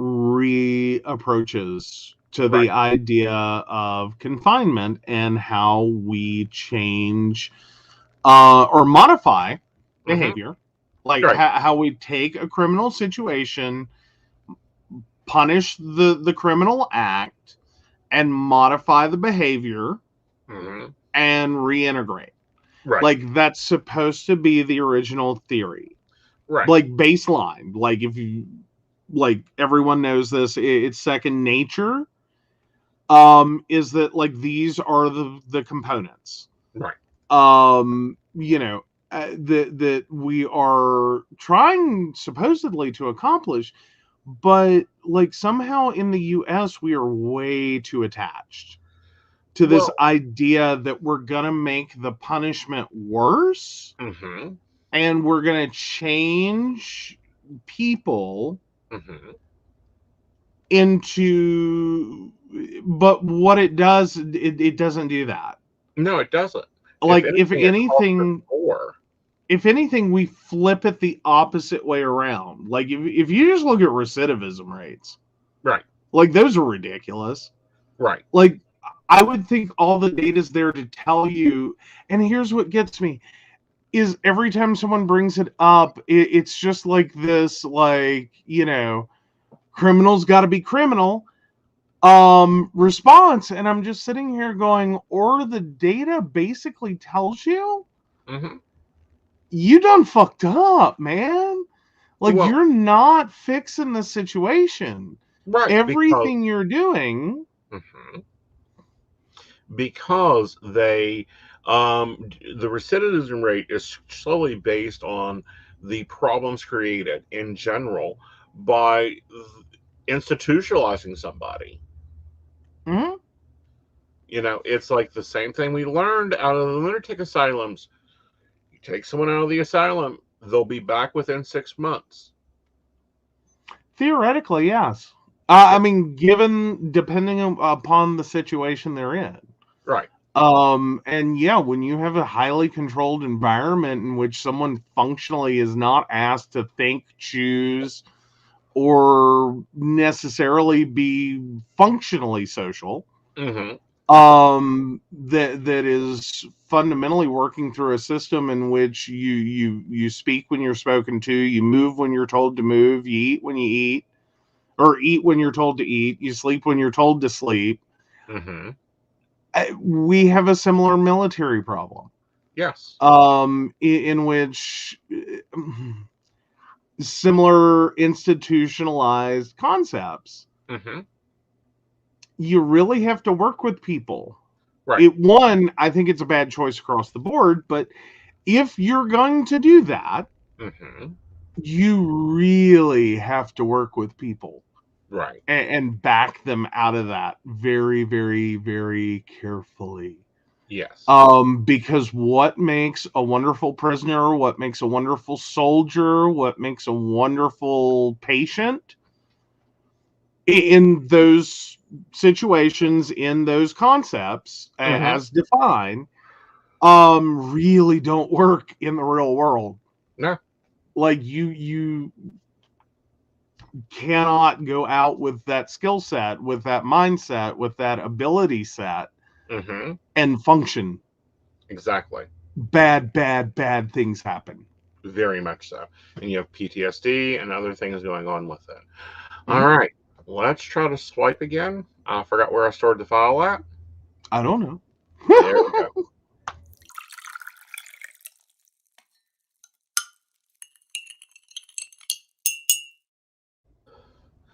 approaches to the idea of confinement and how we change or modify behavior. Like Right. how we take a criminal situation, punish the criminal act, and modify the behavior and reintegrate. Right. Like that's supposed to be the original theory. Right. Like baseline. Like if you like everyone knows this, it's second nature. Is that like these are the components. Right. You know, that we are trying supposedly to accomplish, but like somehow in the US we are way too attached to this idea that we're gonna make the punishment worse and we're gonna change people into, but what it does, it doesn't do that. No, it doesn't. Like if anything, we flip it the opposite way around. Like if you just look at recidivism rates, right? Like those are ridiculous, right? Like I would think all the data's there to tell you. And here's what gets me: is every time someone brings it up, it's just like this, like, you know, criminals got to be criminal response, and I'm just sitting here going, or the data basically tells you you done fucked up, man. Like you're not fixing the situation, right? Everything you're doing because they the recidivism rate is solely based on the problems created in general by institutionalizing somebody. You know, it's like the same thing we learned out of the lunatic asylums. You take someone out of the asylum, they'll be back within 6 months. Theoretically, yes. I mean, depending upon the situation they're in. Right. And yeah, when you have a highly controlled environment in which someone functionally is not asked to think, choose, or necessarily be functionally social, that is fundamentally working through a system in which you speak when you're spoken to, you move when you're told to move, you eat when you eat, or eat when you're told to eat, you sleep when you're told to sleep. We have a similar military problem. Yes. In which similar institutionalized concepts. You really have to work with people. Right. I think it's a bad choice across the board, but if you're going to do that, you really have to work with people. Right. And back them out of that very, very, very carefully. Yes. Because what makes a wonderful prisoner, what makes a wonderful soldier, what makes a wonderful patient in those situations, in those concepts, as defined, really don't work in the real world. No. Like you cannot go out with that skill set, with that mindset, with that ability set, and function. Exactly. Bad things happen. Very much so. And you have PTSD and other things going on with it. All right. Let's try to swipe again. I forgot where I stored the file at. I don't know. There we go.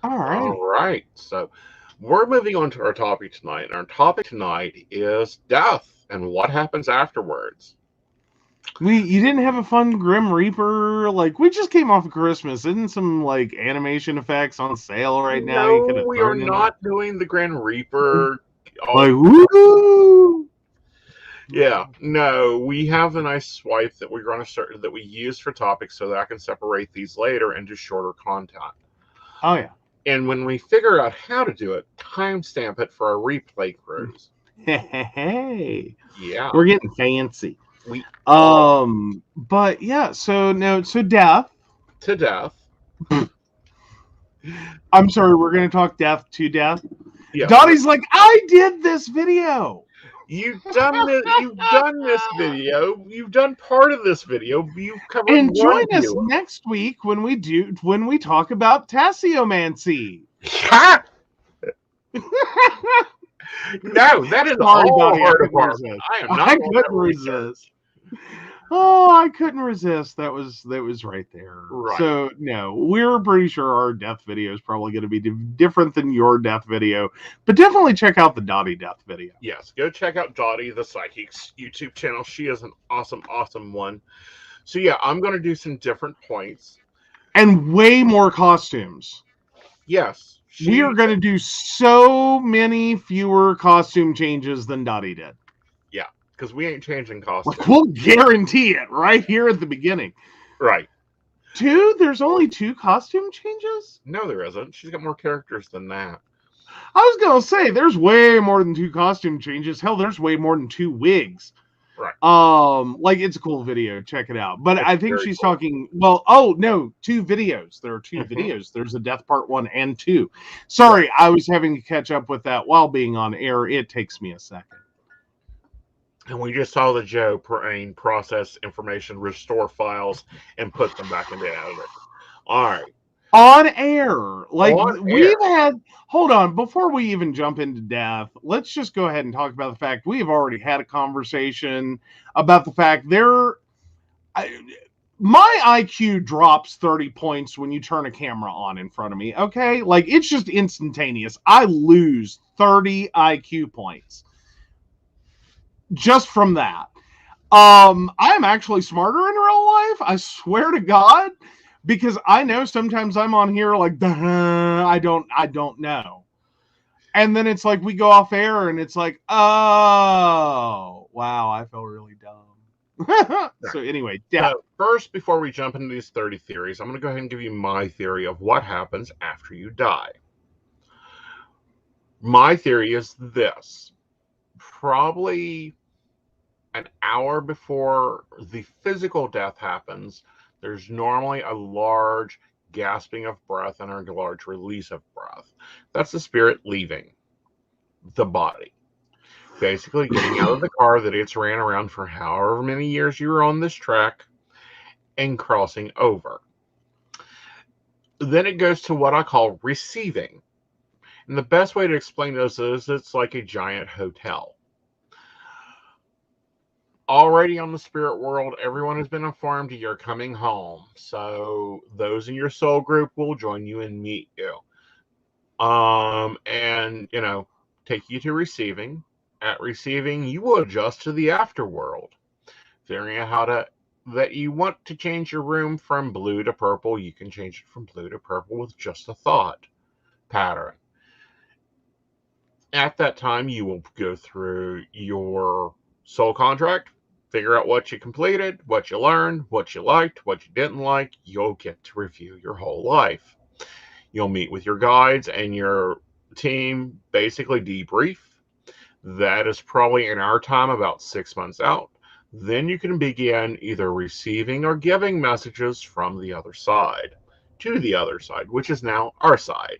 All right. So we're moving on to our topic tonight. And our topic tonight is death and what happens afterwards. You didn't have a fun Grim Reaper? Like, we just came off of Christmas. Isn't some like animation effects on sale right now? No, we are not doing the Grim Reaper. Like, woo! Yeah, no, we have a nice swipe that we're going to start, that we use for topics so that I can separate these later into shorter content. Oh yeah. And when we figure out how to do it, timestamp it for our replay cruise. Hey. Yeah. We're getting fancy. But yeah, so death. To death. I'm sorry, we're going to talk death to death. Yeah. Donnie's like, I did this video. You've done this. You've done this video. You've done part of this video. You've covered And join one us viewer. next week when we talk about tasseomancy. No, that is Sorry, all Bobby, I hard couldn't apart. resist. I am not I going to couldn't research. resist. Oh, I couldn't resist. That was right there. Right. So no, we're pretty sure our death video is probably going to be different than your death video, but definitely check out the Dottie death video. Yes, go check out Dottie the Psychic's YouTube channel. She is an awesome, awesome one. So yeah, I'm going to do some different points. And way more costumes. Yes. We are going to do so many fewer costume changes than Dottie did. Yeah, because we ain't changing costumes. Like, we'll guarantee it right here at the beginning. Right. There's only 2 costume changes? No, there isn't. She's got more characters than that. I was going to say, there's way more than 2 costume changes. Hell, there's way more than 2 wigs. Right. Like, it's a cool video. Check it out. But It's I think she's cool. talking, 2 videos. There are 2 videos. There's a death part 1 and 2. Sorry, right. I was having to catch up with that while being on air. It takes me a second. And we just saw the Joe brain process information, restore files, and put them back into editor. All right. On air. Like, we've had... Hold on. Before we even jump into death, let's just go ahead and talk about the fact we've already had a conversation about the fact my IQ drops 30 points when you turn a camera on in front of me, okay? Like, it's just instantaneous. I lose 30 IQ points just from that. I'm actually smarter in real life, I swear to God, because I know sometimes I'm on here like, I don't know. And then it's like we go off air and it's like, oh, wow, I feel really dumb. So anyway, yeah. First, before we jump into these 30 theories, I'm going to go ahead and give you my theory of what happens after you die. My theory is this. Probably an hour before the physical death happens, there's normally a large gasping of breath and a large release of breath. That's the spirit leaving the body. Basically getting out of the car that it's ran around for however many years you were on this track and crossing over. Then it goes to what I call receiving. And the best way to explain this is it's like a giant hotel. Already on the spirit world, everyone has been informed you're coming home. So those in your soul group will join you and meet you. And, take you to receiving. At receiving, you will adjust to the afterworld. Figuring out that you want to change your room from blue to purple, you can change it from blue to purple with just a thought pattern. At that time, you will go through your soul contract, figure out what you completed, what you learned, what you liked, what you didn't like. You'll get to review your whole life. You'll meet with your guides and your team, basically debrief. That is probably in our time about 6 months out. Then you can begin either receiving or giving messages from the other side to the other side, which is now our side.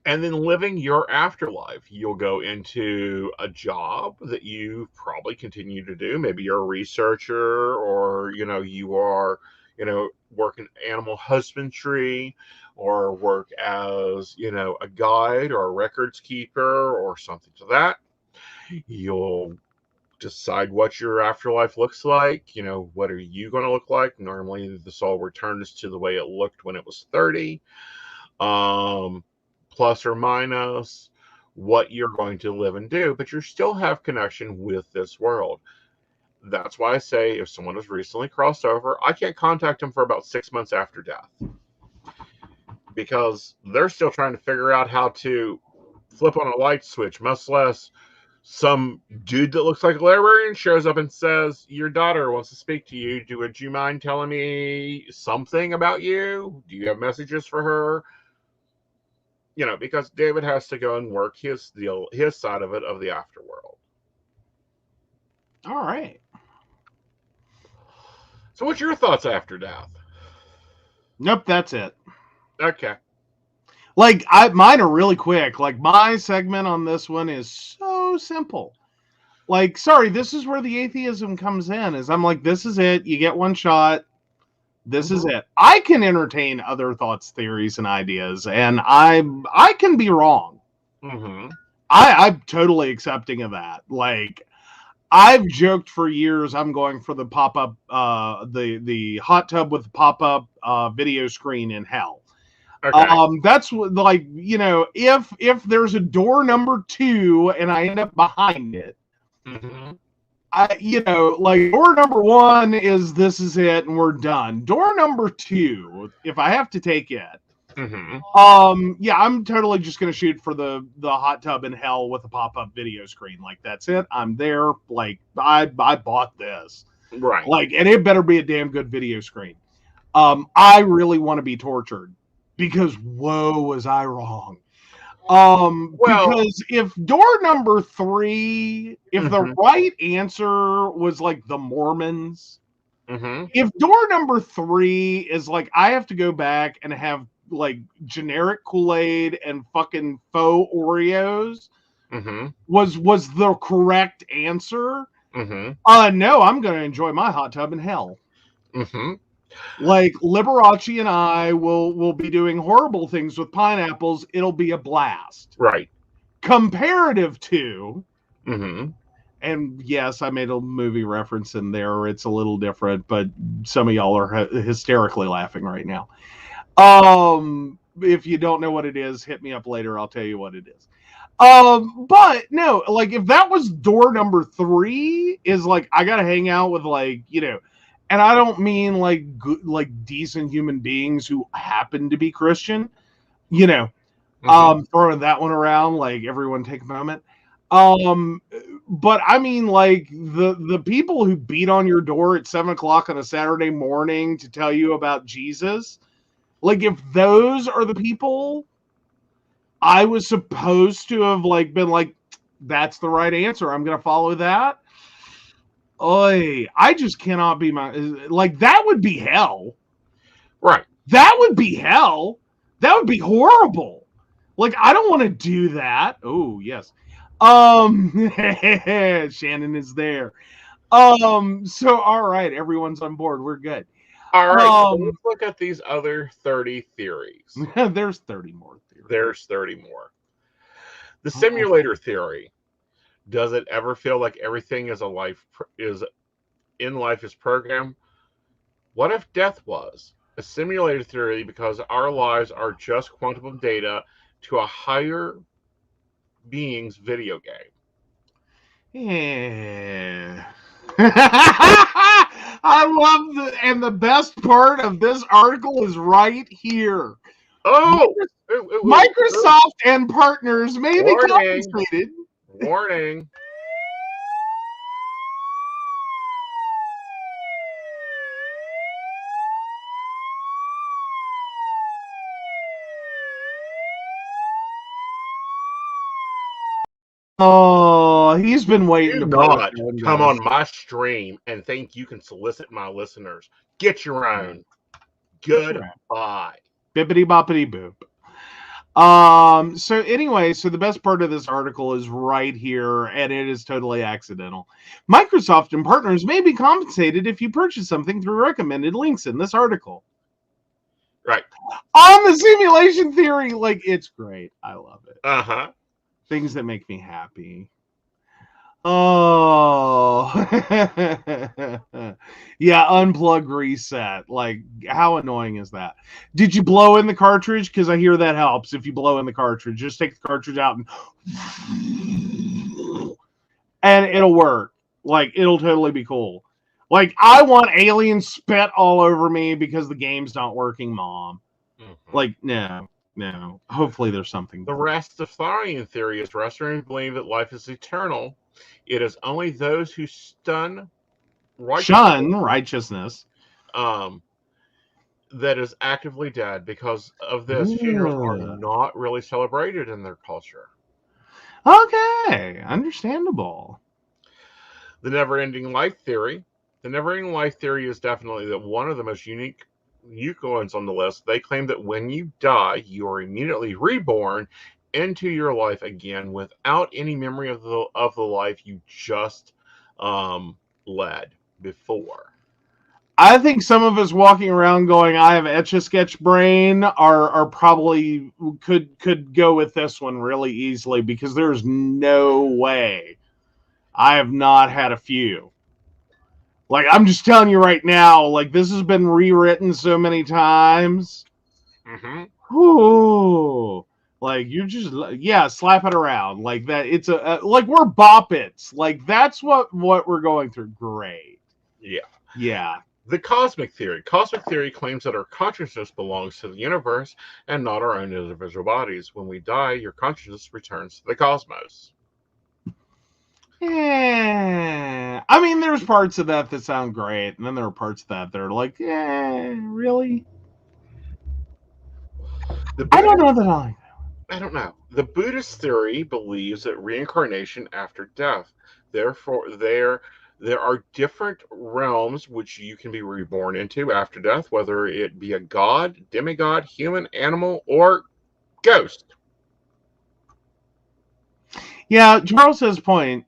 And then living your afterlife. You'll go into a job that you probably continue to do. Maybe you're a researcher or, you are, work in animal husbandry or work as, a guide or a records keeper or something to that. You'll decide what your afterlife looks like. What are you going to look like? Normally the soul returns to the way it looked when it was 30. Plus or minus what you're going to live and do, but you still have connection with this world. That's why I say if someone has recently crossed over, I can't contact them for about 6 months after death because they're still trying to figure out how to flip on a light switch, much less some dude that looks like a librarian shows up and says, your daughter wants to speak to you. Would you mind telling me something about you? Do you have messages for her? Because David has to go and work his side of it, of the afterworld. All right. So what's your thoughts after death? Nope, that's it. Okay. Like mine are really quick. Like my segment on this one is so simple. Like, sorry, this is where the atheism comes in. Is I'm like, this is it. You get one shot. This is it. I can entertain other thoughts, theories, and ideas, and I can be wrong. Mm-hmm. I'm totally accepting of that. Like, I've joked for years. I'm going for the pop up, the hot tub with the pop up video screen in hell. Okay. That's what, like, if there's a door number 2 and I end up behind it, Mm-hmm. like door number 1 is this is it and we're done. Door number 2, if I have to take it, Mm-hmm. yeah, I'm totally just gonna shoot for the hot tub in hell with a pop up video screen. Like that's it. I'm there. Like I bought this. Right. Like, and it better be a damn good video screen. I really want to be tortured because whoa, was I wrong. Because if door number 3, if the right answer was like the Mormons, if door number 3 is like I have to go back and have like generic Kool-Aid and fucking faux Oreos was the correct answer, no, I'm gonna enjoy my hot tub in hell. Like Liberace and I will be doing horrible things with pineapples. It'll be a blast. Right. Comparative to, and yes, I made a movie reference in there. It's a little different, but some of y'all are hysterically laughing right now. If you don't know what it is, hit me up later. I'll tell you what it is. But no, like if that was door number 3, is like I gotta hang out with like, and I don't mean like good, like decent human beings who happen to be Christian, throwing that one around, like everyone take a moment. But I mean like the people who beat on your door at 7:00 on a Saturday morning to tell you about Jesus, like if those are the people I was supposed to have like been like, that's the right answer, I'm gonna follow that. Oy, I just cannot be like that would be hell. Right. That would be hell. That would be horrible. Like I don't want to do that. Oh, yes. Shannon is there. So all right, everyone's on board. We're good. All right. So let's look at these other 30 theories. There's 30 more theories. There's 30 more. The simulator theory. Does it ever feel like everything is in life is programmed? What if death was a simulator theory because our lives are just quantum data to a higher being's video game? Yeah. I love and the best part of this article is right here. Oh, Microsoft and partners may be compensated. Warning. Oh, he's been waiting Do to not come on my stream and think you can solicit my listeners. Get your own. Goodbye. Bippity boppity boop. So anyway, so the best part of this article is right here, and it is totally accidental. Microsoft and partners may be compensated if you purchase something through recommended links in this article. Right. On the simulation theory, like it's great. I love it. Things that make me happy. Oh, yeah, unplug reset. Like, how annoying is that? Did you blow in the cartridge? Because I hear that helps if you blow in the cartridge. Just take the cartridge out and it'll work. Like, it'll totally be cool. Like, I want alien spit all over me because the game's not working, Mom. Like, no. Hopefully there's something. The Rastafarian theory is Rastafarians believe that life is eternal. It is only those who shun righteousness that is actively dead. Because of this, funerals are not really celebrated in their culture. Okay, understandable. The never-ending life theory. The never-ending life theory is definitely one of the most unique Euclideans on the list, they claim that when you die, you are immediately reborn into your life again without any memory of the life you just led before. I think some of us walking around going, I have Etch-a-Sketch brain are probably could go with this one really easily, because there's no way I have not had a few. Like, I'm just telling you right now, like, this has been rewritten so many times. Mm-hmm. Ooh. Like, you just, yeah, slap it around. Like, that, it's like, we're boppets. Like, that's what we're going through. Great. Yeah. Yeah. The cosmic theory. Cosmic theory claims that our consciousness belongs to the universe and not our own individual bodies. When we die, your consciousness returns to the cosmos. Yeah. I mean, there's parts of that sound great, and then there are parts of that are like, really? I don't know that I don't know. The Buddhist theory believes that reincarnation after death. Therefore, there are different realms which you can be reborn into after death, whether it be a god, demigod, human, animal, or ghost. Yeah, Charles has a point.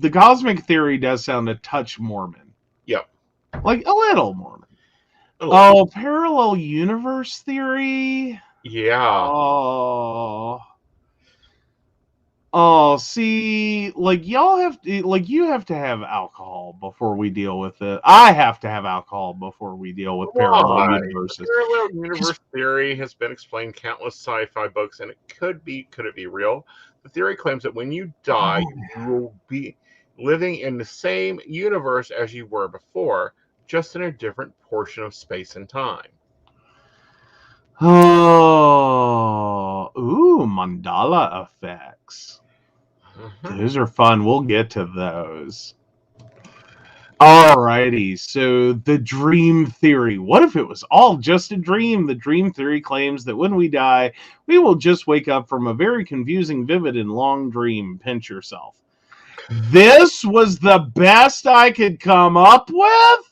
The cosmic theory does sound a touch Mormon. Yep. Like, a little Mormon. Parallel universe theory? Yeah. See, like, y'all have to, like, you have to have alcohol before we deal with it. I have to have alcohol before we deal with parallel universes. The parallel universe theory has been explained in countless sci-fi books, and could it be real? The theory claims that when you die, you will be living in the same universe as you were before, just in a different portion of space and time. Mandala effects. Those are fun. We'll get to those. Alrighty, so the dream theory. What if it was all just a dream? The dream theory claims that when we die, we will just wake up from a very confusing, vivid, and long dream. Pinch yourself. This was the best I could come up with?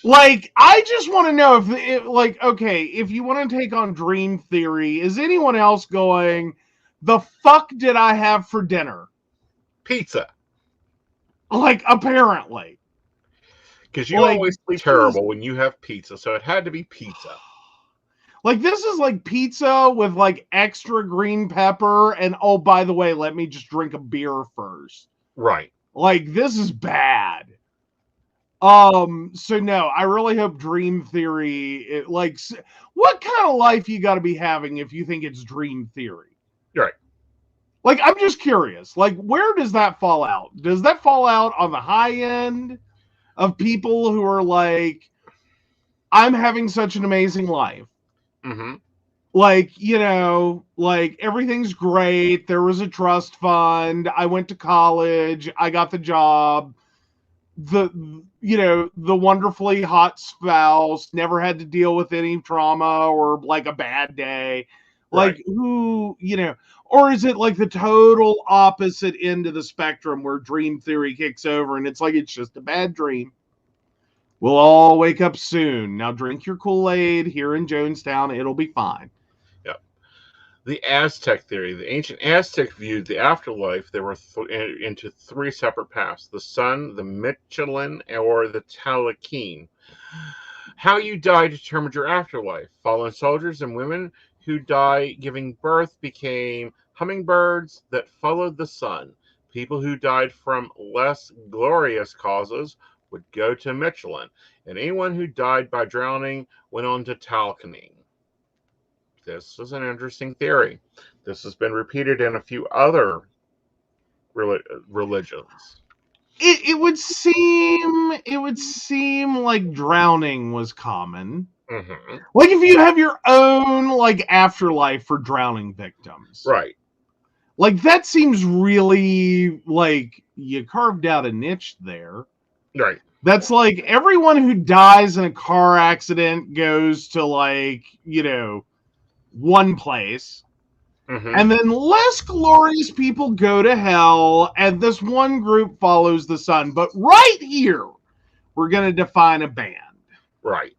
Like, I just want to know if you want to take on dream theory, is anyone else going, the fuck did I have for dinner? Pizza. Like, apparently. Because you always sleep terrible when you have pizza, so it had to be pizza. Like, this is like pizza with like extra green pepper, and oh, by the way, let me just drink a beer first. Right. Like, this is bad. So no, I really hope dream theory, what kind of life you got to be having if you think it's dream theory? Right. Like, I'm just curious, like, where does that fall out? Does that fall out on the high end of people who are like, I'm having such an amazing life? Mm-hmm. Like, like, everything's great. There was a trust fund. I went to college. I got the job. The wonderfully hot spouse, never had to deal with any trauma or like a bad day. Like, right. Or is it like the total opposite end of the spectrum where dream theory kicks over and it's like, it's just a bad dream? We'll all wake up soon. Now drink your Kool-Aid here in Jonestown. It'll be fine. Yep. The Aztec theory. The ancient Aztec viewed the afterlife. They were into three separate paths: the sun, the Mictlan, or the Talakin. How you die determined your afterlife. Fallen soldiers and women who die giving birth became hummingbirds that followed the sun. People who died from less glorious causes would go to Mictlan, and anyone who died by drowning went on to Talcaning. This is an interesting theory. This has been repeated in a few other religions. It would seem like drowning was common. Mm-hmm. Like, if you have your own like afterlife for drowning victims, right? Like, that seems really like you carved out a niche there, right? That's like everyone who dies in a car accident goes to like one place. Mm-hmm. And then less glorious people go to hell, and this one group follows the sun. But right here, we're going to define a band. Right.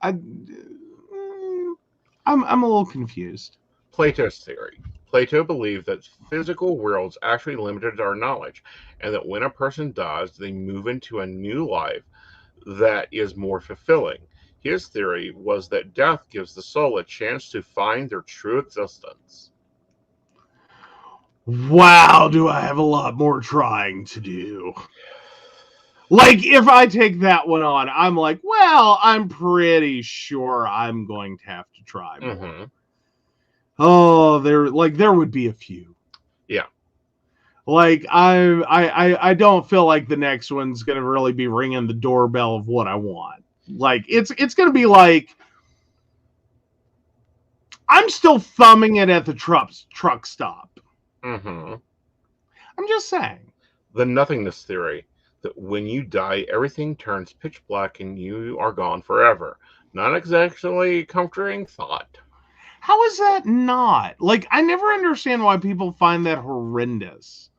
I'm a little confused. Plato's theory. Plato believed that physical worlds actually limited our knowledge, and that when a person dies, they move into a new life that is more fulfilling. His theory was that death gives the soul a chance to find their true existence. Wow, do I have a lot more trying to do. Like, if I take that one on, I'm like, well, I'm pretty sure I'm going to have to try more. Mm-hmm. Oh, there would be a few. Yeah. Like, I don't feel like the next one's gonna really be ringing the doorbell of what I want. Like, it's gonna be like, I'm still thumbing it at the truck stop. Mm-hmm. I'm just saying. The nothingness theory, that when you die, everything turns pitch black and you are gone forever. Not exactly a comforting thought. How is that not? Like, I never understand why people find that horrendous.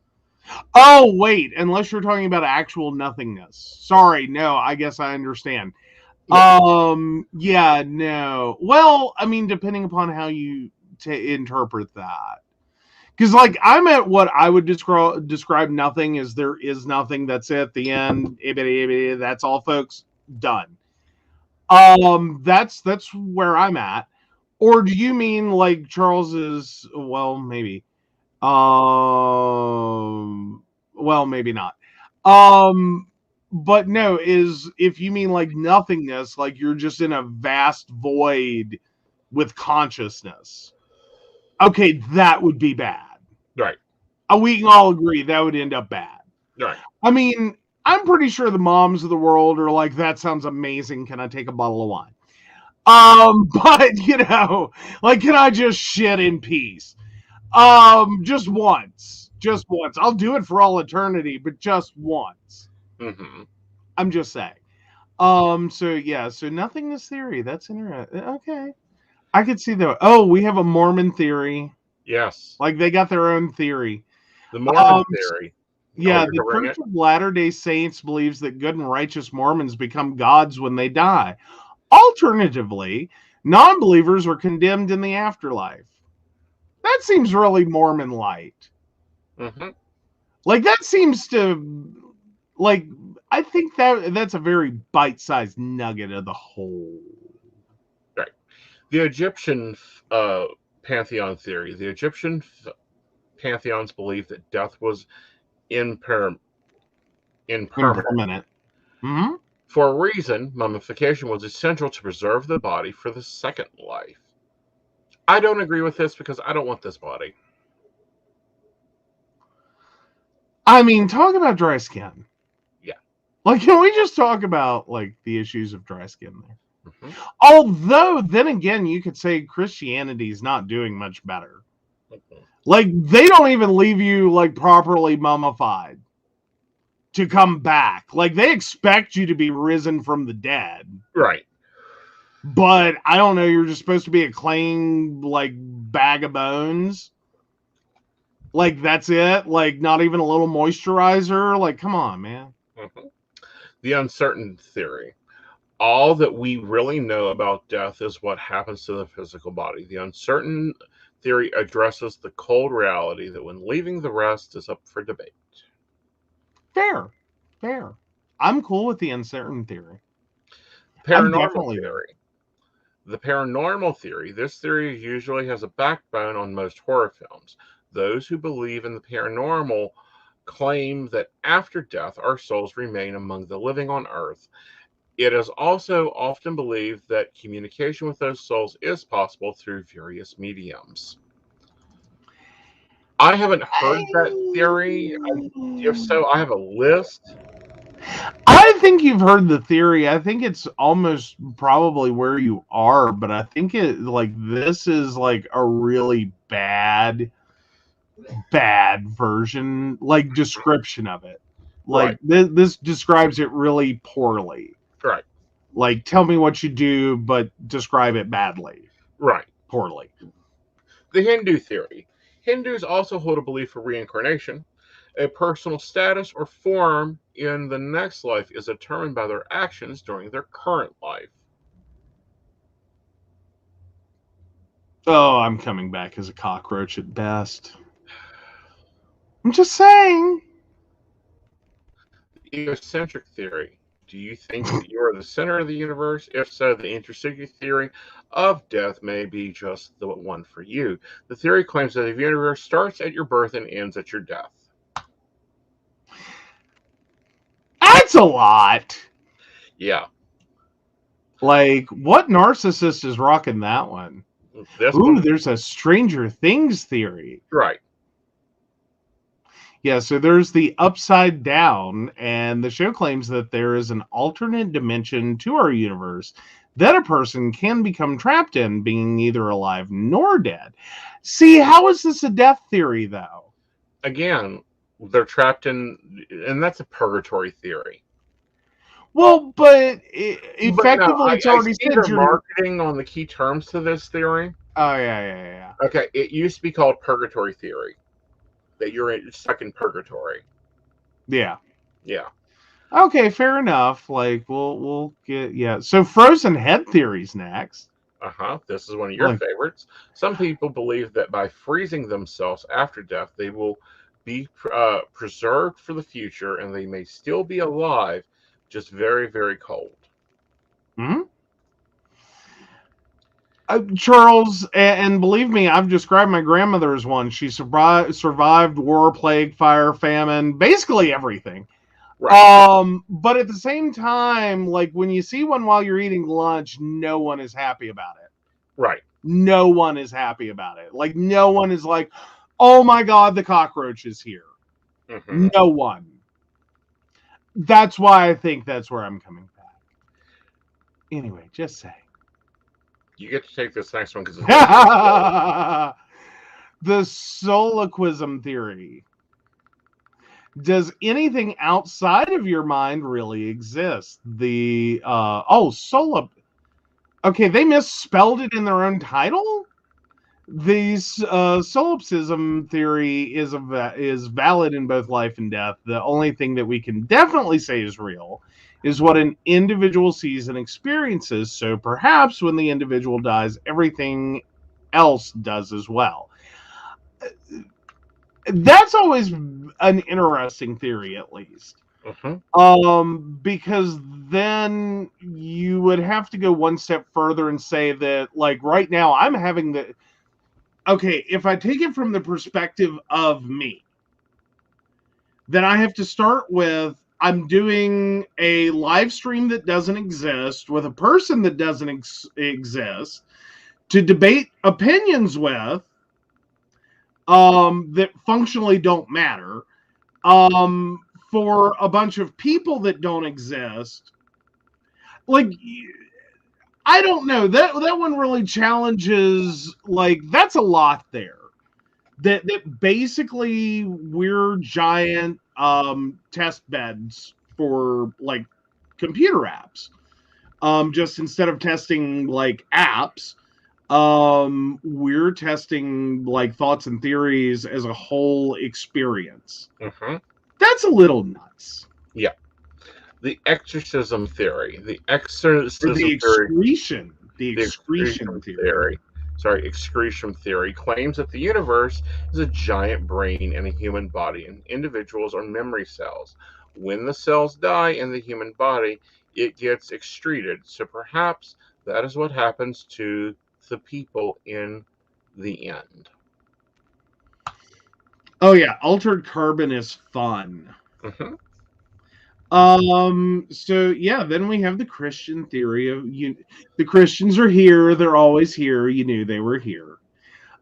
Oh, wait, unless you're talking about actual nothingness. Sorry, no, I guess I understand. Yeah, no. Well, I mean, depending upon how you interpret that. Because, like, I'm at what I would describe nothing as there is nothing. That's it. The end. That's all, folks. Done. That's where I'm at. Or do you mean like Charles's? Well, maybe. Well, maybe not. But no, is if you mean like nothingness, like you're just in a vast void with consciousness. Okay, that would be bad. Right. We can all agree that would end up bad. Right. I mean, I'm pretty sure the moms of the world are like, that sounds amazing. Can I take a bottle of wine? But you know, like, can I just shit in peace? Just once. Just once. I'll do it for all eternity, but just once. Mm-hmm. I'm just saying. So yeah, so nothingness theory. That's interesting. Okay. I could see that. Oh, we have a Mormon theory. Yes. Like they got their own theory. The Mormon theory. Yeah, the Church of Latter-day Saints believes that good and righteous Mormons become gods when they die. Alternatively, non-believers are condemned in the afterlife. That seems really Mormon light. Mm-hmm. Like that seems to, like, I think that's a very bite-sized nugget of the whole. Right. The Egyptian pantheon theory. The Egyptian pantheons believed that death was impermanent. Mm-hmm. For a reason, mummification was essential to preserve the body for the second life. I don't agree with this because I don't want this body. I mean, talk about dry skin. Yeah. Like, can we just talk about, like, the issues of dry skin there? Mm-hmm. Although, then again, you could say Christianity is not doing much better. Mm-hmm. Like, they don't even leave you, like, properly mummified to come back. Like, they expect you to be risen from the dead. Right. But, I don't know, you're just supposed to be a clean, like, bag of bones. Like, that's it? Like, not even a little moisturizer? Like, come on, man. Mm-hmm. The uncertain theory. All that we really know about death is what happens to the physical body. The uncertain theory addresses the cold reality that when leaving, the rest is up for debate. Fair. I'm cool with the uncertain theory. Paranormal theory. The paranormal theory. This theory usually has a backbone on most horror films. Those who believe in the paranormal claim that after death, our souls remain among the living on Earth. It is also often believed that communication with those souls is possible through various mediums. I haven't heard that theory. If so, I have a list. I think you've heard the theory. I think it's almost probably where you are, but I think it, like, this is like a really bad version, like, description of it. Like, right. This describes it really poorly. Right. Like, tell me what you do, but describe it badly. Right. Poorly. The Hindu theory. Hindus also hold a belief for reincarnation. A personal status or form in the next life is determined by their actions during their current life. Oh, I'm coming back as a cockroach at best. I'm just saying. The egocentric theory. Do you think that you are the center of the universe? If so, the intrinsicity theory of death may be just the one for you. The theory claims that the universe starts at your birth and ends at your death. That's a lot. Yeah. Like, what narcissist is rocking that one? This Ooh, one, there's a Stranger Things theory. right. Yeah, so there's the upside down, and the show claims that there is an alternate dimension to our universe that a person can become trapped in, being neither alive nor dead. See, how is this a death theory, though? Again, they're trapped in, and that's a purgatory theory. Well, but effectively, it's already I see said their you're... marketing on the key terms to this theory. Oh, yeah. Okay, it used to be called purgatory theory. That you're stuck in purgatory. Yeah. Yeah. Okay, fair enough. Like, we'll get... Yeah, so frozen head theory's next. This is one of your favorites. Some people believe that by freezing themselves after death, they will be preserved for the future, and they may still be alive, just very, very cold. Hmm? Charles, and believe me, I've described my grandmother as one. She survived war, plague, fire, famine, basically everything. Right. But at the same time, like when you see one while you're eating lunch, no one is happy about it. Right. No one is happy about it. Like no one is like, oh my God, the cockroach is here. Mm-hmm. No one. That's why I think that's where I'm coming back. Anyway, just saying. You get to take this next one because it's the soloquism theory. Does anything outside of your mind really exist? The Okay, they misspelled it in their own title. The solipsism theory is valid in both life and death. The only thing that we can definitely say is real is what an individual sees and experiences. So perhaps when the individual dies, everything else does as well. That's always an interesting theory, at least. Because then you would have to go one step further and say that, like, right now I'm having the... Okay, if I take it from the perspective of me, then I have to start with, I'm doing a live stream that doesn't exist with a person that doesn't exist to debate opinions with that functionally don't matter for a bunch of people that don't exist. Like, I don't know. That one really challenges, like, that's a lot there. That basically we're giant test beds for like computer apps. Just instead of testing like apps, we're testing like thoughts and theories as a whole experience. That's a little nuts. Yeah. The exorcism theory. The excretion theory. Excretion theory claims that the universe is a giant brain in a human body, and individuals are memory cells. When the cells die in the human body, it gets excreted. So perhaps that is what happens to the people in the end. Oh yeah, altered carbon is fun. So yeah, then we have the Christian theory of the Christians are here, they're always here, you knew they were here.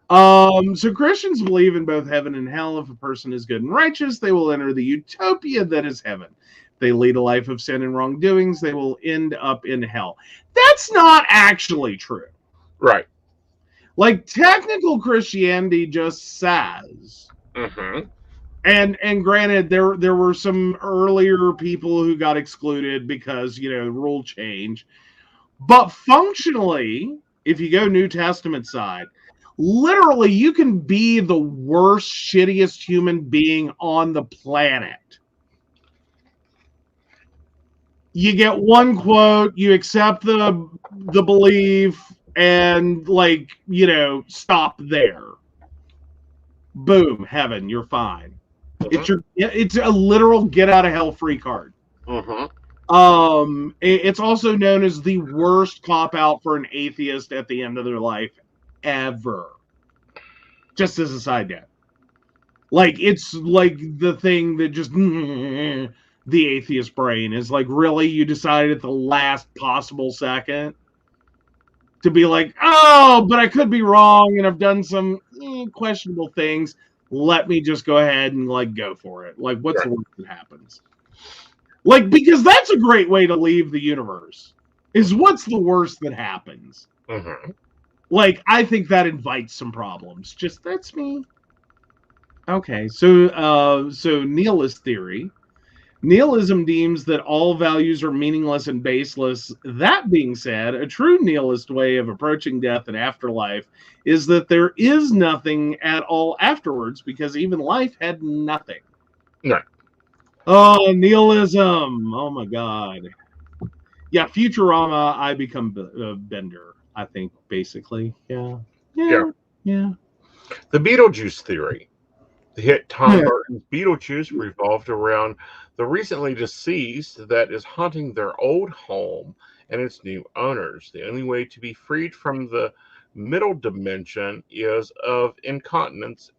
So Christians believe in both heaven and hell. If a person is good and righteous, they will enter the utopia that is heaven. If they lead a life of sin and wrongdoings, they will end up in hell. That's not actually true. Right. Like, technical Christianity just says and granted, there were some earlier people who got excluded because, rule change. But functionally, if you go New Testament side, literally, you can be the worst, shittiest human being on the planet. You get one quote, you accept the belief, and stop there. Boom, heaven, you're fine. Mm-hmm. It's a literal get out of hell free card. Mm-hmm. It's also known as the worst cop out for an atheist at the end of their life ever. Just as a side note. Like, it's like the thing that just the atheist brain is like, really? You decided at the last possible second to be like, oh, but I could be wrong and I've done some questionable things. Let me just go ahead and go for it. Like, what's the worst that happens? Like, because that's a great way to leave the universe. Is what's the worst that happens? Mm-hmm. Like, I think that invites some problems. Just that's me. Okay, so nihilist theory. Nihilism deems that all values are meaningless and baseless. That being said, a true nihilist way of approaching death and afterlife is that there is nothing at all afterwards because even life had nothing. Right. Oh, nihilism. Oh, my God. Yeah, Futurama, I become Bender, I think, basically. Yeah. The Beetlejuice theory. The hit Tom Burton's Beetlejuice revolved around the recently deceased that is haunting their old home and its new owners. The only way to be freed from the middle dimension is of incontinence.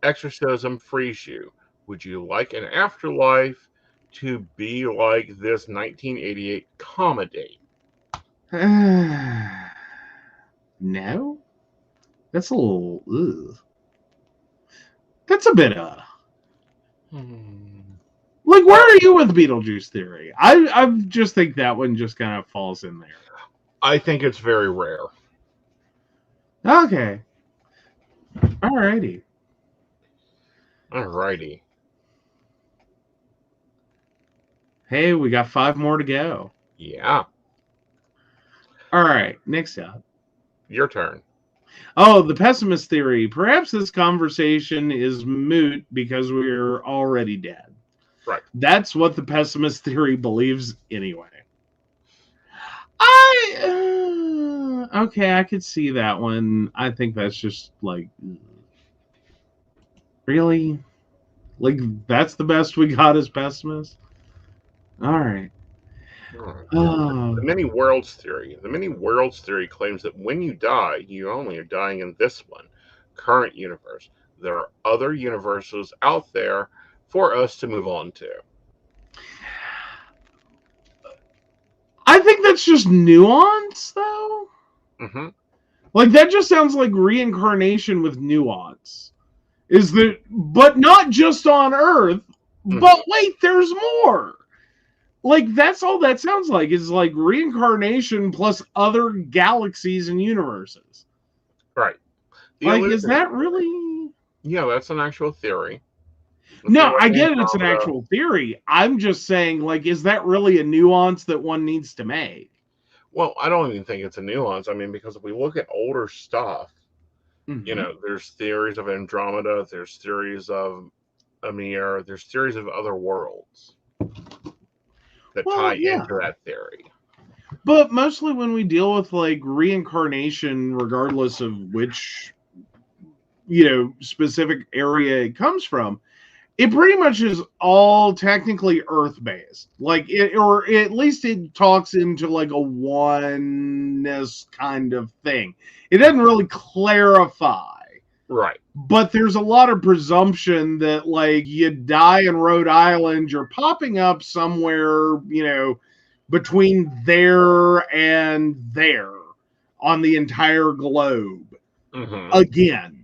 Exorcism frees you. Would you like an afterlife to be like this 1988 comedy? No? That's a little... Ugh. That's a bit Like, where are you with Beetlejuice theory? I just think that one just kind of falls in there. I think it's very rare. Okay. Alrighty. Hey, we got 5 more to go. Yeah. Alright, next up. Your turn. Oh, the pessimist theory. Perhaps this conversation is moot because we're already dead. Right. That's what the pessimist theory believes anyway. Okay, I could see that one. I think that's just like, really? Like, that's the best we got as pessimist? All right. The many worlds theory. The many worlds theory claims that when you die, you only are dying in this one, current universe. There are other universes out there for us to move on to. I think that's just nuance, though. Mm-hmm. Like, that just sounds like reincarnation with nuance. Is that, but not just on Earth, but wait, there's more. Like, that's all that sounds like, is like reincarnation plus other galaxies and universes. Right. Like, is that really? Yeah, that's an actual theory. No, I get it, it's an actual theory. I'm just saying, like, is that really a nuance that one needs to make? Well, I don't even think it's a nuance. I mean, because if we look at older stuff, you know, there's theories of Andromeda, there's theories of Amir, there's theories of other worlds that tie into that theory. But mostly when we deal with, like, reincarnation, regardless of which, specific area it comes from, it pretty much is all technically Earth-based. Like, or at least it talks into, like, a oneness kind of thing. It doesn't really clarify. Right. But there's a lot of presumption that, like, you die in Rhode Island, you're popping up somewhere, between there and there on the entire globe. Again.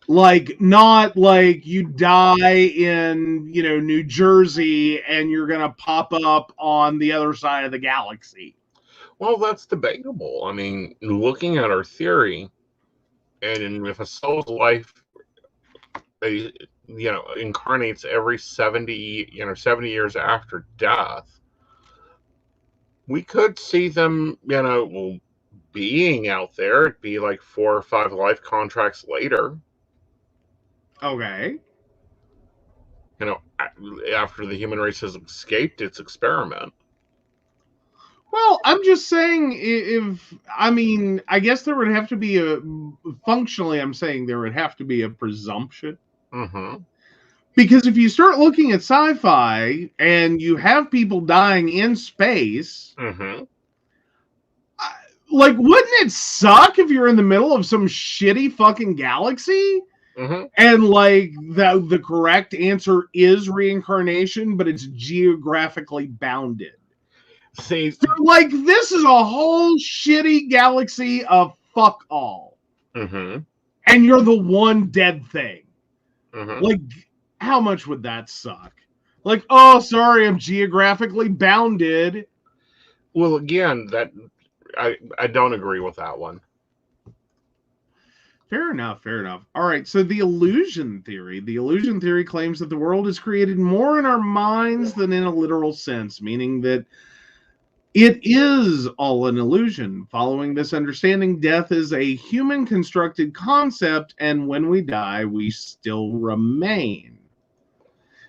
Like, not like you die in, New Jersey and you're going to pop up on the other side of the galaxy. Well, that's debatable. I mean, looking at our theory, and if a soul's life, incarnates every 70 years after death, we could see them, being out there. It'd be like 4 or 5 life contracts later. Okay. You know, after the human race has escaped its experiment. Well, I'm just saying, I guess there would have to be functionally, I'm saying there would have to be a presumption. Mm-hmm. Because if you start looking at sci-fi and you have people dying in space, Mm-hmm. like, wouldn't it suck if you're in the middle of some shitty fucking galaxy? Mm-hmm. And like the correct answer is reincarnation, but it's geographically bounded. See, So, like, this is a whole shitty galaxy of fuck all. Mm-hmm. And you're the one dead thing. Mm-hmm. Like, how much would that suck? Like, oh, sorry, I'm geographically bounded. Well, again, that I don't agree with that one. Fair enough, fair enough. All right, so the illusion theory. The illusion theory claims that the world is created more in our minds than in a literal sense, meaning that it is all an illusion. Following this understanding, death is a human-constructed concept, and when we die, we still remain.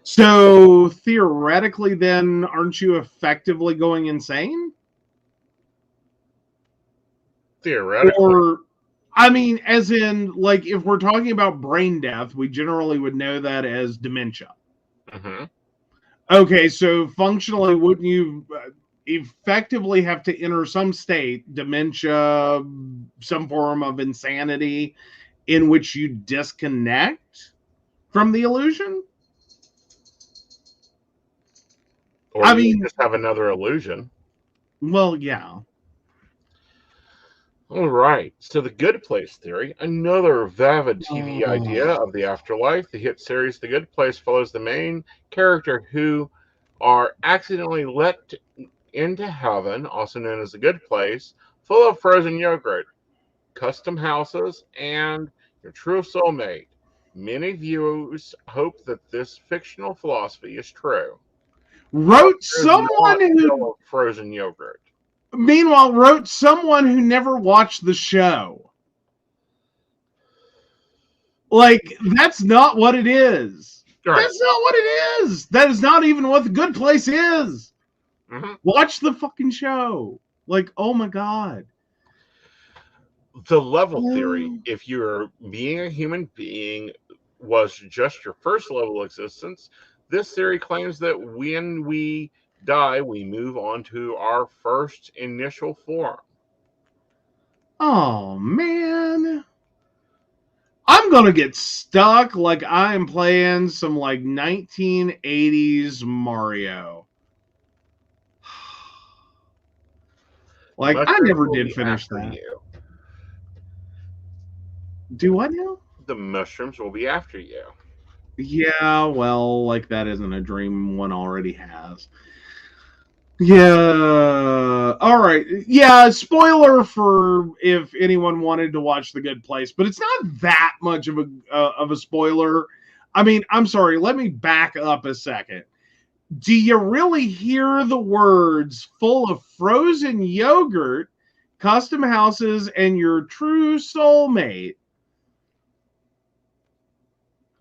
So, theoretically, then, aren't you effectively going insane? Theoretically. Or, I mean, as in, like, if we're talking about brain death, we generally would know that as dementia. Mm-hmm. Okay, so functionally, wouldn't you effectively have to enter some state, dementia, some form of insanity, in which you disconnect from the illusion? Or I you mean, just have another illusion. Well, yeah. All right. So the Good Place theory, another vivid TV idea of the afterlife. The hit series The Good Place follows the main character who are accidentally let into heaven, also known as the Good Place, full of frozen yogurt, custom houses, and your true soulmate. Many viewers hope that this fictional philosophy is true. Wrote There's someone not who, still frozen yogurt. meanwhile, wrote someone who never watched the show. Like, that's not what it is. Right. That's not what it is. That is not even what the Good Place is. Mm-hmm. Watch the fucking show. Like, oh my God. The level theory, if you're being a human being, was just your first level existence. This theory claims that when we die, we move on to our first initial form. Oh, man. I'm going to get stuck like I'm playing some like 1980s Mario. Like, I Mushrooms never will did be finish after that. you. Do what now? The mushrooms will be after you. Yeah, well, like that isn't a dream one already has. Yeah. All right. Yeah, spoiler for if anyone wanted to watch The Good Place, but it's not that much of a spoiler. I mean, I'm sorry, let me back up a second. Do you really hear the words full of frozen yogurt, custom houses, and your true soulmate?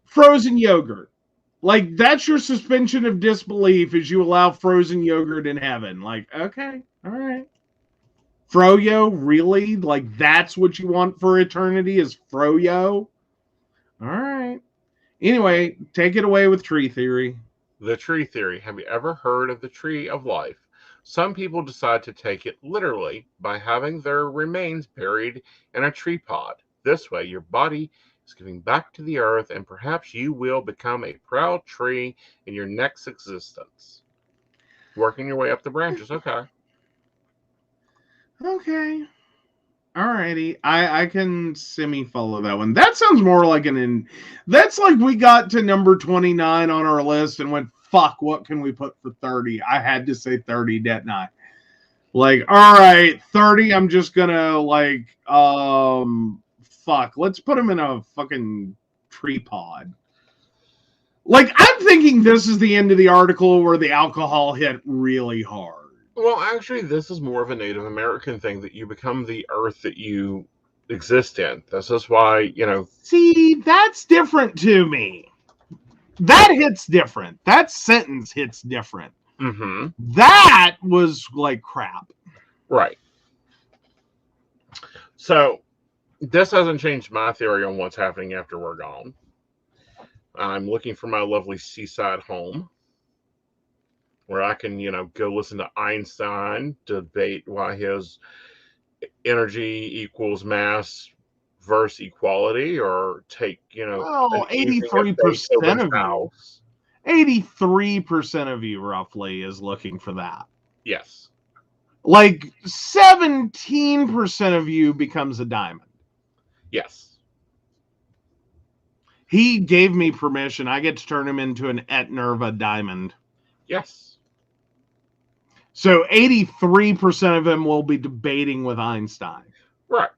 Frozen yogurt. Like, that's your suspension of disbelief as you allow frozen yogurt in heaven. Like, okay, all right. Froyo, really? Like, that's what you want for eternity is Froyo? All right. Anyway, take it away with tree theory. The tree theory. Have you ever heard of the tree of life? Some people decide to take it literally by having their remains buried in a tree pod. This way, your body is giving back to the earth, and perhaps you will become a proud tree in your next existence. Working your way up the branches. Okay. Okay. Alrighty. I can semi-follow that one. That sounds more like that's like we got to number 29 on our list and went, fuck, what can we put for 30? I had to say 30, didn't I? Like, all right, 30, I'm just gonna fuck, let's put him in a fucking tree pod. Like, I'm thinking this is the end of the article where the alcohol hit really hard. Well, actually, this is more of a Native American thing, that you become the earth that you exist in. This is why, See, that's different to me. That hits different. That sentence hits different. Mm-hmm. That was like crap. Right. So, this hasn't changed my theory on what's happening after we're gone. I'm looking for my lovely seaside home where I can, go listen to Einstein debate why his energy equals mass versus equality, or take, Well, an evening at 83% Beethoven's of you. house. 83% of you roughly is looking for that. Yes. Like 17% of you becomes a diamond. Yes. He gave me permission. I get to turn him into an Etnerva diamond. Yes. So 83% of him will be debating with Einstein. Right.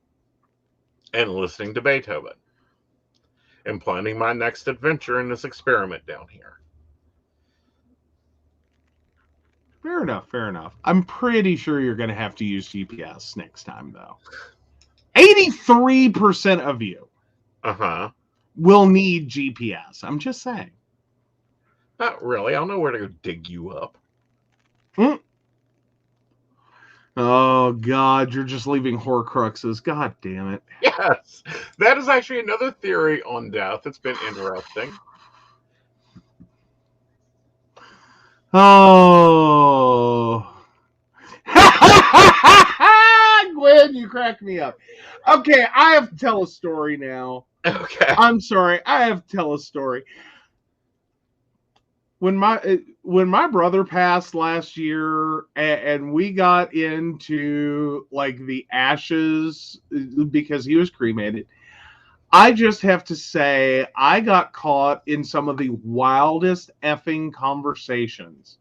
And listening to Beethoven. And planning my next adventure in this experiment down here. Fair enough, fair enough. I'm pretty sure you're going to have to use GPS next time, though. 83% of you will need GPS. I'm just saying. Not really. I'll know where to go dig you up. Oh, God, you're just leaving Horcruxes. God damn it. Yes. That is actually another theory on death. It's been interesting. Oh. Gwen, you cracked me up. Okay, I have to tell a story now. Okay. I'm sorry. I have to tell a story. When my brother passed last year, and we got into like the ashes because he was cremated, I just have to say I got caught in some of the wildest effing conversations.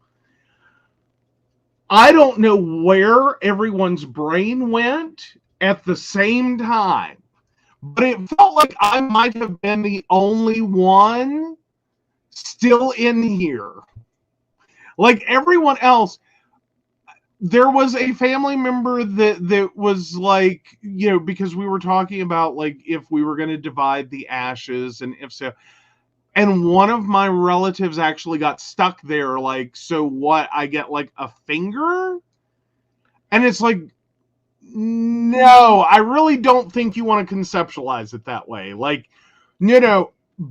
I don't know where everyone's brain went at the same time, but it felt like I might have been the only one still in here. Like everyone else, there was a family member that was like, because we were talking about like if we were going to divide the ashes, and if so, and one of my relatives actually got stuck there. Like, so what? I get like a finger? And it's like, no, I really don't think you want to conceptualize it that way. Like,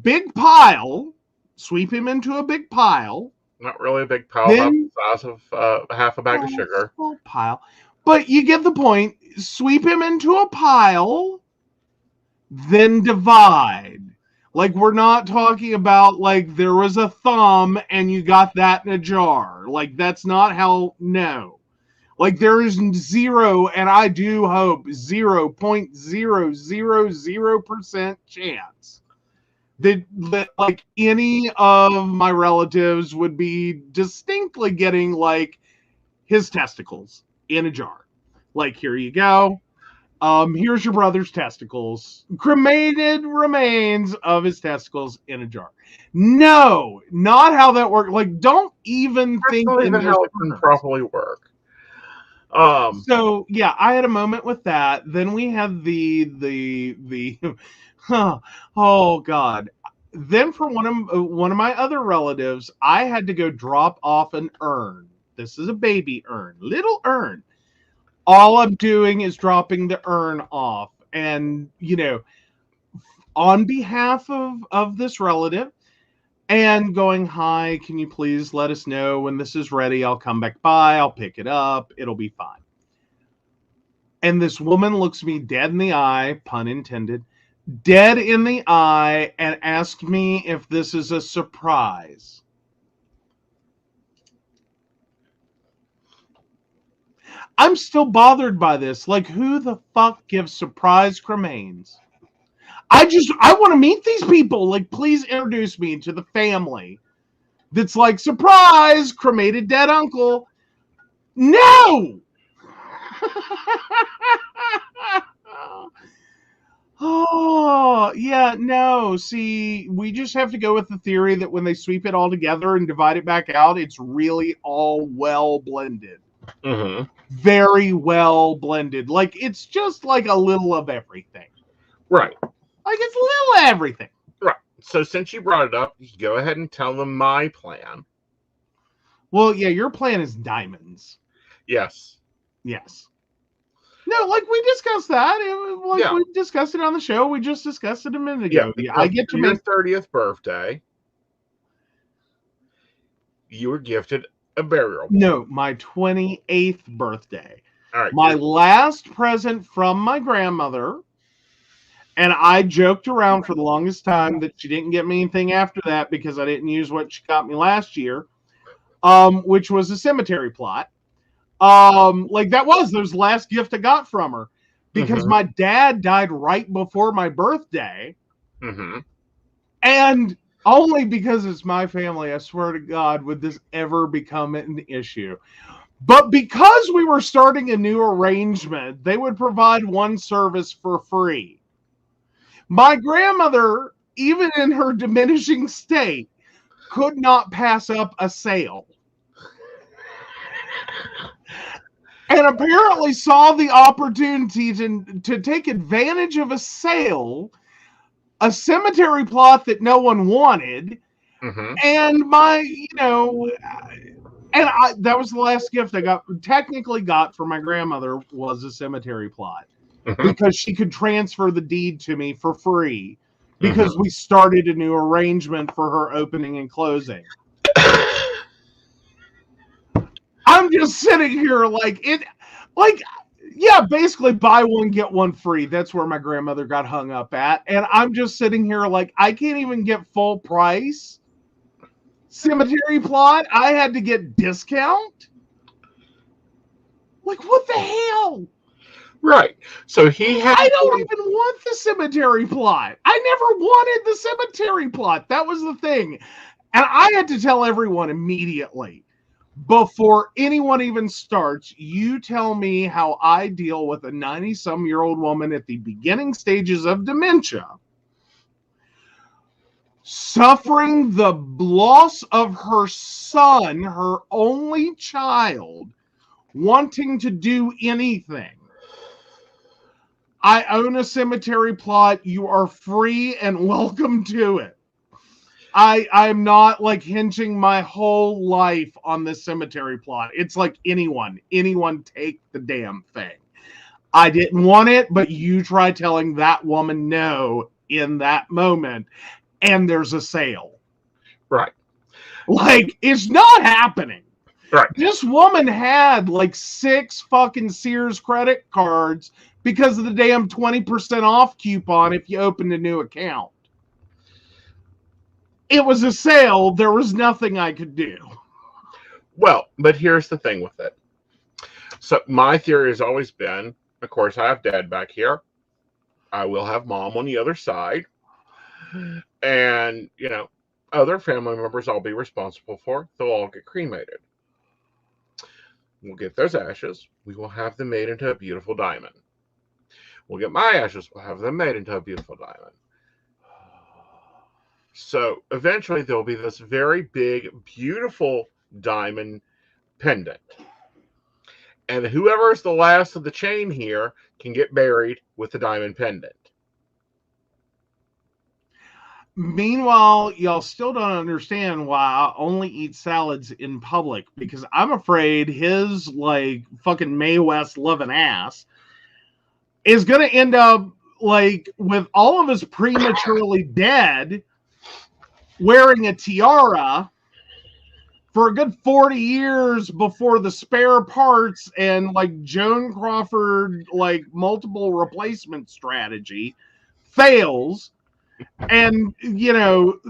big pile, sweep him into a big pile. Not really a big pile, about the size of half a bag of sugar. Small pile. But you get the point. Sweep him into a pile, then divide. Like, we're not talking about, like, there was a thumb and you got that in a jar. Like, that's not how, no. Like, there is zero, and I do hope 0.0000% chance that like any of my relatives would be distinctly getting like his testicles in a jar. Like, here you go. Here's your brother's testicles, cremated remains of his testicles in a jar. No, not how that works. Like, don't even think not even how it can properly work. So yeah, I had a moment with that. Then we had the oh God. Then for one of my other relatives, I had to go drop off an urn. This is a baby urn, little urn. All I'm doing is dropping the urn off, and on behalf of this relative, and going, hi, can you please let us know when this is ready? I'll come back by, I'll pick it up, it'll be fine. And this woman looks me dead in the eye, pun intended, dead in the eye, and asks me if this is a surprise. I'm still bothered by this. Like, who the fuck gives surprise cremains? I want to meet these people. Like, please introduce me to the family that's like, surprise, cremated dead uncle. No! Oh, yeah, no. See, we just have to go with the theory that when they sweep it all together and divide it back out, it's really all well blended. Mm-hmm. Very well blended. Like, it's just like a little of everything. Right. Like, it's a little of everything. Right. So since you brought it up, you go ahead and tell them my plan. Well, yeah, your plan is diamonds. Yes. Yes. No, like we discussed that. We discussed it on the show. We just discussed it a minute ago. Yeah, I get to your make 30th birthday. You were gifted a burial. No, my 28th birthday. All right. My last present from my grandmother, and I joked around for the longest time that she didn't get me anything after that because I didn't use what she got me last year, which was a cemetery plot. Like that was the last gift I got from her because my dad died right before my birthday. Mm-hmm. And only because it's my family, I swear to God, would this ever become an issue. But because we were starting a new arrangement, they would provide one service for free. My grandmother, even in her diminishing state, could not pass up a sale. And apparently saw the opportunity to take advantage of a sale, a cemetery plot that no one wanted, and that was the last gift I technically got for my grandmother was a cemetery plot because she could transfer the deed to me for free because we started a new arrangement for her opening and closing. I'm just sitting here basically buy one, get one free. That's where my grandmother got hung up at. And I'm just sitting here like, I can't even get full price cemetery plot. I had to get discount. Like, what the hell? Right. So he had. I don't even want the cemetery plot. I never wanted the cemetery plot. That was the thing. And I had to tell everyone immediately. Before anyone even starts, you tell me how I deal with a 90-some-year-old woman at the beginning stages of dementia, suffering the loss of her son, her only child, wanting to do anything. I own a cemetery plot. You are free and welcome to it. I'm not like hinging my whole life on this cemetery plot. It's like anyone take the damn thing. I didn't want it, but you try telling that woman no in that moment, and there's a sale. Right. Like, it's not happening. Right. This woman had like 6 fucking Sears credit cards because of the damn 20% off coupon if you opened a new account. It was a sale. There was nothing I could do. Well, but here's the thing with it. So my theory has always been, of course, I have dad back here. I will have mom on the other side. And, other family members I'll be responsible for. They'll all get cremated. We'll get those ashes. We will have them made into a beautiful diamond. We'll get my ashes. We'll have them made into a beautiful diamond. So eventually there'll be this very big, beautiful diamond pendant. And whoever is the last of the chain here can get buried with the diamond pendant. Meanwhile, y'all still don't understand why I only eat salads in public, because I'm afraid his like fucking Mae West loving ass is going to end up like with all of us prematurely dead, wearing a tiara for a good 40 years before the spare parts and like Joan Crawford like multiple replacement strategy fails. And,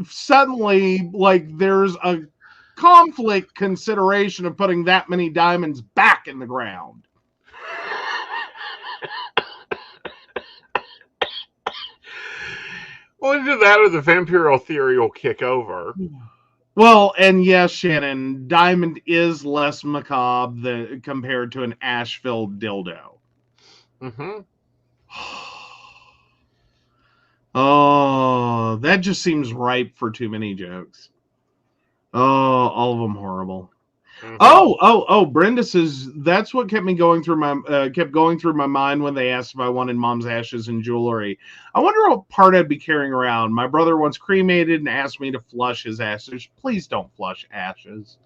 suddenly, like, there's a conflict consideration of putting that many diamonds back in the ground. Well, either that or the vampirial theory will kick over. Well, and yes, Shannon, diamond is less macabre compared to an ash-filled dildo. Mm-hmm. Oh, that just seems ripe for too many jokes. Oh, all of them horrible. Brenda says that's what kept going through my mind when they asked if I wanted mom's ashes and jewelry. I wonder what part I'd be carrying around. My brother once cremated and asked me to flush his ashes. Please don't flush ashes.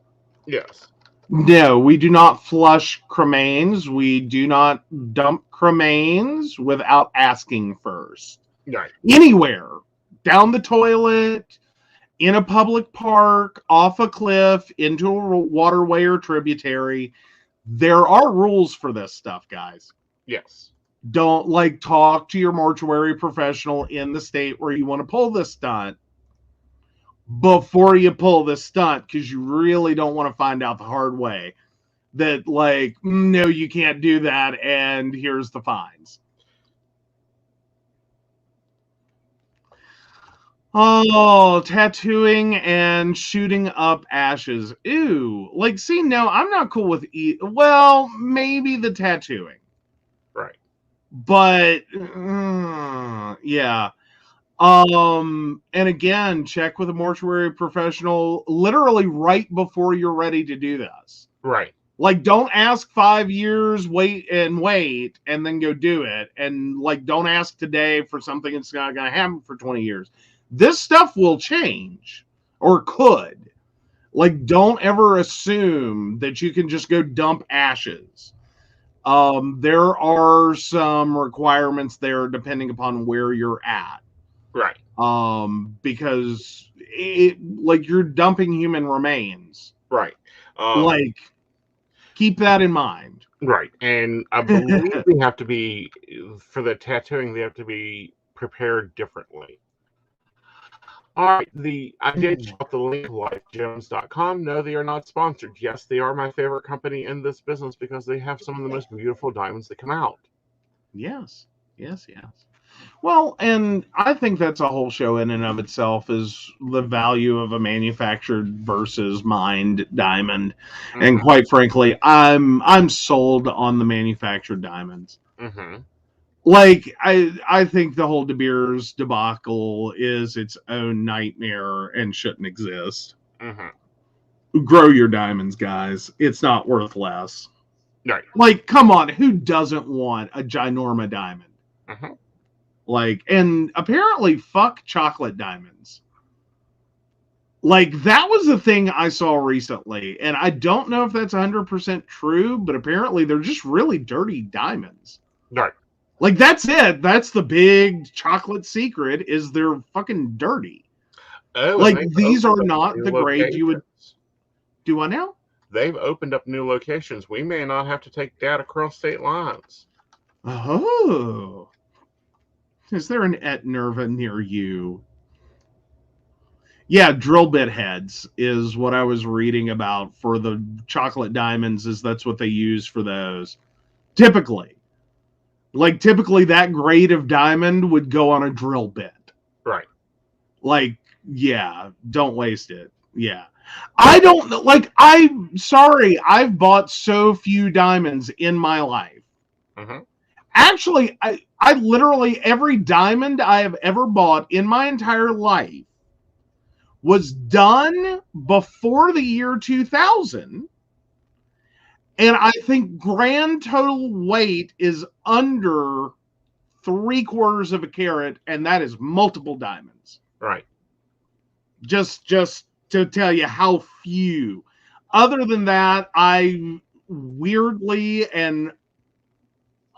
Yes. No, we do not flush cremains. We do not dump cremains without asking first. Right. Anywhere. Down the toilet, in a public park, off a cliff, into a waterway or tributary. There are rules for this stuff, guys. Yes. Don't talk to your mortuary professional in the state where you want to pull this stunt before you pull this stunt, because you really don't want to find out the hard way that no, you can't do that, and here's the fines. Oh, tattooing and shooting up ashes. Ew. See, no, I'm not cool with well, maybe the tattooing. Right. But yeah. And again, check with a mortuary professional literally right before you're ready to do this. Right. Don't ask 5 years, wait, and then go do it. And don't ask today for something that's not going to happen for 20 years. This stuff will change, or could. Don't ever assume that you can just go dump ashes. There are some requirements there depending upon where you're at. Right. Because you're dumping human remains. Right. Keep that in mind. Right. And I believe they have to be, for the tattooing, they have to be prepared differently. All right, I did check out the link, lifegems.com. No, they are not sponsored. Yes, they are my favorite company in this business because they have some of the most beautiful diamonds that come out. Yes. Well, and I think that's a whole show in and of itself, is the value of a manufactured versus mined diamond. Mm-hmm. And quite frankly, I'm sold on the manufactured diamonds. Mm-hmm. I think the whole De Beers debacle is its own nightmare and shouldn't exist. Mm-hmm. Grow your diamonds, guys. It's not worth less. Right. Come on, who doesn't want a ginorma diamond? Mm-hmm. And apparently fuck chocolate diamonds. That was the thing I saw recently, and I don't know if that's 100% true, but apparently they're just really dirty diamonds. Right. That's it. That's the big chocolate secret, is they're fucking dirty. Oh, these are not the grade you would... Do I now? They've opened up new locations. We may not have to take that across state lines. Oh. Is there an Et Nerva near you? Yeah, drill bit heads is what I was reading about for the chocolate diamonds, is that's what they use for those. Typically. Typically that grade of diamond would go on a drill bit. Right. Yeah, don't waste it. Yeah. I don't, I'm sorry, I've bought so few diamonds in my life. Mm-hmm. Actually, I literally, every diamond I have ever bought in my entire life was done before the year 2000. And I think grand total weight is under 3/4 of a carat, and that is multiple diamonds. Right. Just to tell you how few. Other than that, I weirdly and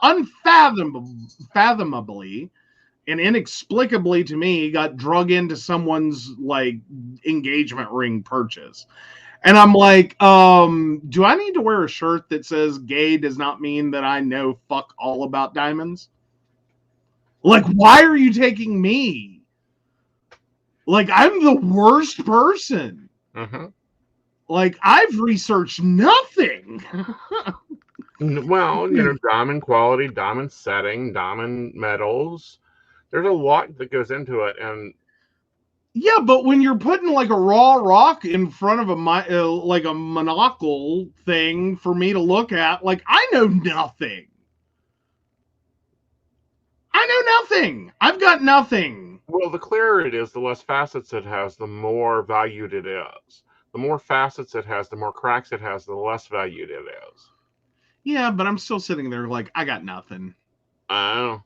unfathomably and inexplicably to me got drug into someone's engagement ring purchase. And I'm do I need to wear a shirt that says gay does not mean that I know fuck all about diamonds? Why are you taking me? I'm the worst person. Mm-hmm. I've researched nothing. Well, diamond quality, diamond setting, diamond metals. There's a lot that goes into it, and yeah, but when you're putting a raw rock in front of a monocle thing for me to look at, I know nothing. I've got nothing. Well, the clearer it is, the less facets it has, the more valued it is. The more facets it has, the more cracks it has, the less valued it is. Yeah, but I'm still sitting there like, I got nothing. Oh.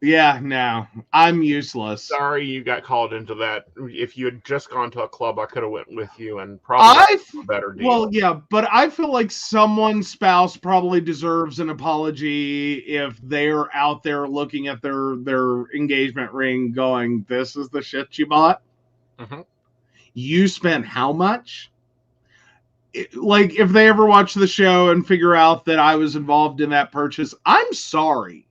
Yeah, no, I'm useless. Sorry you got called into that. If you had just gone to a club, I could have went with you and probably got a better deal. Well, yeah, but I feel like someone's spouse probably deserves an apology if they're out there looking at their engagement ring going, this is the shit you bought? Mm-hmm. You spent how much? Like, if they ever watch the show and figure out that I was involved in that purchase, I'm sorry.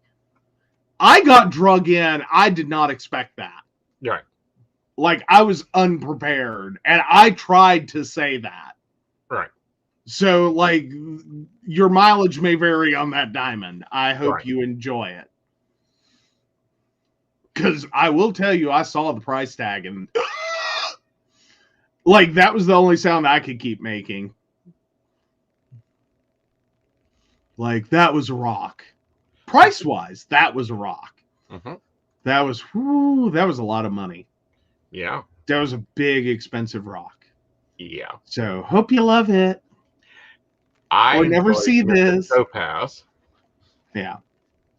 I got drug in. I did not expect that. Right. Like, I was unprepared, and I tried to say that. Right. So, like, your mileage may vary on that diamond. I hope you enjoy it. Because I will tell you, I saw the price tag, and like, that was the only sound I could keep making. Like, that was a rock. Price-wise, that was a rock. Mm-hmm. That was a lot of money. Yeah. That was a big, expensive rock. Yeah. So, hope you love it. I never see this. Topaz. Yeah.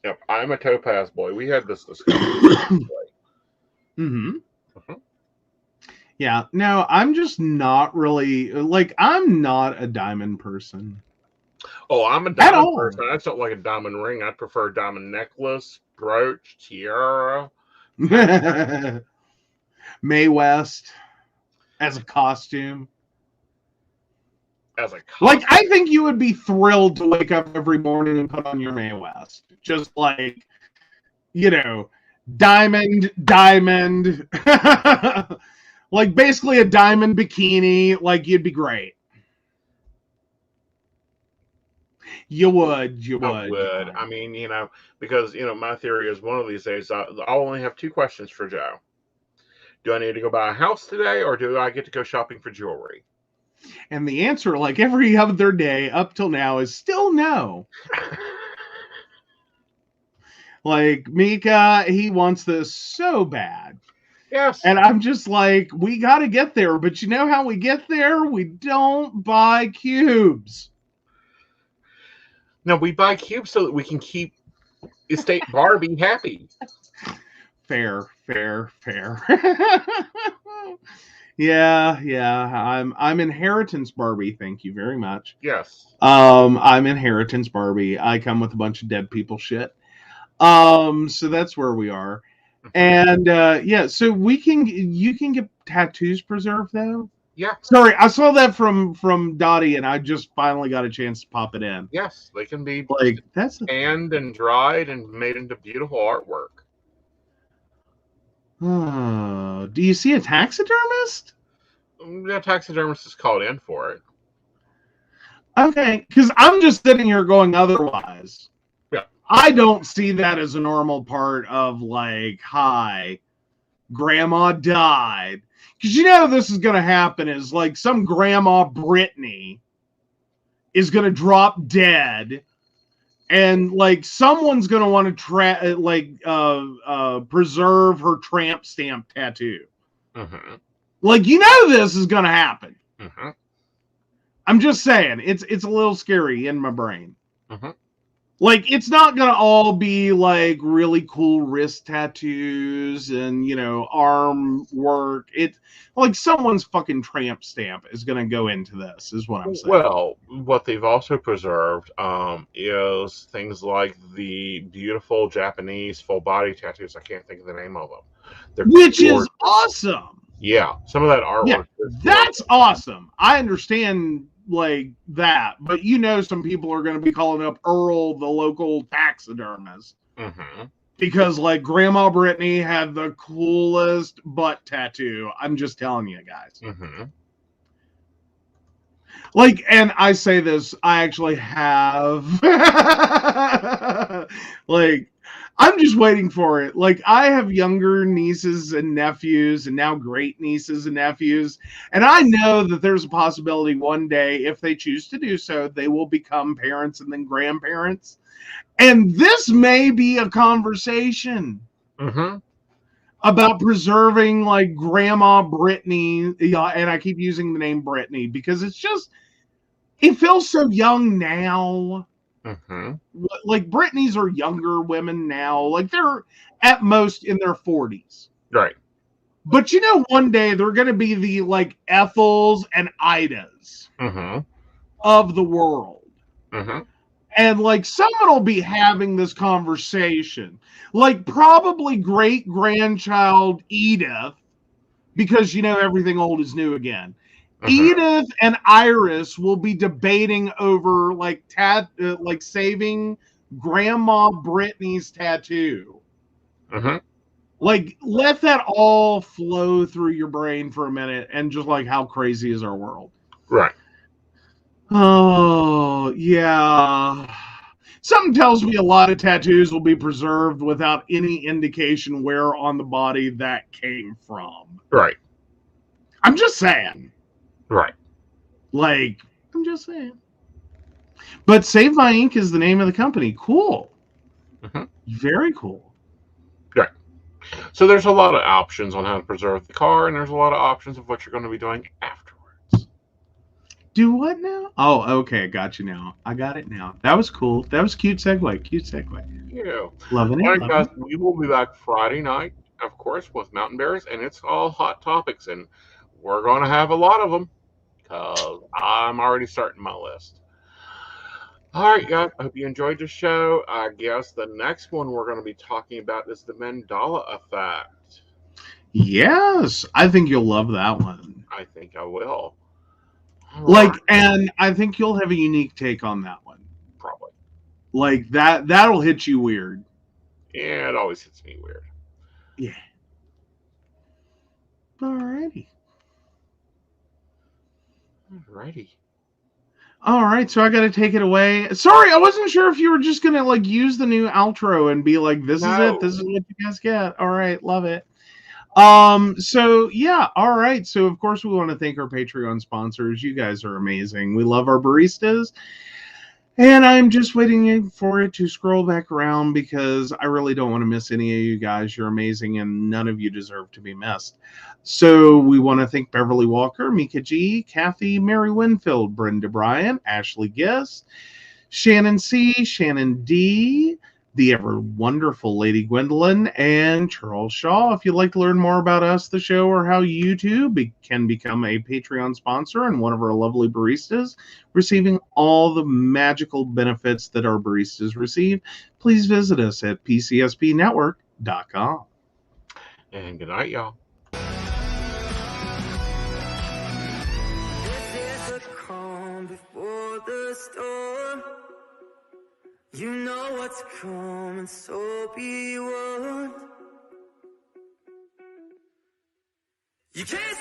Yep, I'm a topaz boy. We had this discussion. Mm-hmm. Yeah. No, I'm just not really, like, I'm not a diamond person. Oh, I'm a diamond person. I just don't like a diamond ring. I prefer a diamond necklace, brooch, tiara. Mae West as a costume. As a costume. Like, I think you would be thrilled to wake up every morning and put on your Mae West. Just like, you know, diamond. Like, basically a diamond bikini. Like, you'd be great. You would. I would. I mean, you know, because, you know, my theory is one of these days I'll only have two questions for Joe. Do I need to go buy a house today, or do I get to go shopping for jewelry? And the answer, like every other day up till now, is still no. Like, Mika, he wants this so bad. Yes. And I'm just like, we got to get there. But you know how we get there? We don't buy cubes. No, we buy cubes so that we can keep Estate Barbie happy. Fair. Yeah. I'm Inheritance Barbie. Thank you very much. Yes. I'm Inheritance Barbie. I come with a bunch of dead people shit. So that's where we are. And yeah, so you can get tattoos preserved though. Yeah. Sorry, I saw that from Dottie, and I just finally got a chance to pop it in. Yes, they can be like that's scanned and dried and made into beautiful artwork. Do you see a taxidermist? The taxidermist is called in for it. Okay, because I'm just sitting here going otherwise. Yeah. I don't see that as a normal part of, like, hi, grandma died. Because you know this is going to happen is, like, some grandma Brittany is going to drop dead, and, like, someone's going to want to preserve her tramp stamp tattoo. Mm-hmm. Like, you know this is going to happen. Mm-hmm. I'm just saying, it's a little scary in my brain. Mm-hmm. Like, it's not going to all be, like, really cool wrist tattoos and, you know, arm work. It's like someone's fucking tramp stamp is going to go into this, is what I'm saying. Well, what they've also preserved is things like the beautiful Japanese full body tattoos. I can't think of the name of them. Which is awesome. Yeah, some of that artwork. Yeah, that's awesome. I understand, like, that, but you know some people are going to be calling up Earl, the local taxidermist, because, like, Grandma Brittany had the coolest butt tattoo. I'm just telling you guys. Like, and I say this, I actually have, like, I'm just waiting for it. Like, I have younger nieces and nephews, and now great nieces and nephews. And I know that there's a possibility one day, if they choose to do so, they will become parents and then grandparents. And this may be a conversation about preserving like Grandma Brittany. Yeah, and I keep using the name Brittany because it's just, it feels so young now. Mm-hmm. Like Brittany's are younger women now. Like they're at most in their 40s. Right. But you know, one day they're going to be the like Ethels and Idas Mm-hmm. of the world. Mm-hmm. And like someone will be having this conversation, like probably great grandchild Edith, because you know everything old is new again. Mm-hmm. Edith and Iris will be debating over like like saving Grandma Brittany's tattoo. Mm-hmm. Like let that all flow through your brain for a minute, and just like how crazy is our world. Right. Oh yeah. Something tells me a lot of tattoos will be preserved without any indication where on the body that came from. Right. I'm just saying. Right. Like, I'm just saying. But Save My Ink is the name of the company. Cool. Mm-hmm. Very cool. Right. So there's a lot of options on how to preserve the car, and there's a lot of options of what you're going to be doing afterwards. Do what now? Oh, okay. Got you now. I got it now. That was cool. That was cute segue. Cute segue. Yeah. Loving it. All right, guys. We will be back Friday night, of course, with Mountain Bears, and it's all hot topics, and we're going to have a lot of them because I'm already starting my list. All right, guys. I hope you enjoyed the show. I guess the next one we're going to be talking about is the Mandela effect. Yes. I think you'll love that one. I think I will. Like, and I think you'll have a unique take on that one. Probably. Like that'll hit you weird. Yeah, it always hits me weird. Yeah. Alrighty. All right, so I got to take it away. Sorry, I wasn't sure if you were just gonna like use the new outro and be like, "This is it. This is what you guys get." All right, love it. So yeah, all right. So of course we want to thank our Patreon sponsors. You guys are amazing. We love our baristas. And I'm just waiting for it to scroll back around because I really don't want to miss any of you guys. You're amazing and none of you deserve to be missed. So we want to thank Beverly Walker, Mika G, Kathy, Mary Winfield, Brenda Bryan, Ashley Giss, Shannon C, Shannon D, the ever wonderful Lady Gwendolyn, and Charles Shaw. If you'd like to learn more about us, the show, or how you too can become a Patreon sponsor and one of our lovely baristas, receiving all the magical benefits that our baristas receive, please visit us at PCSPnetwork.com. And good night, y'all. This is the calm before the storm. You know what's coming, so be warned. You can't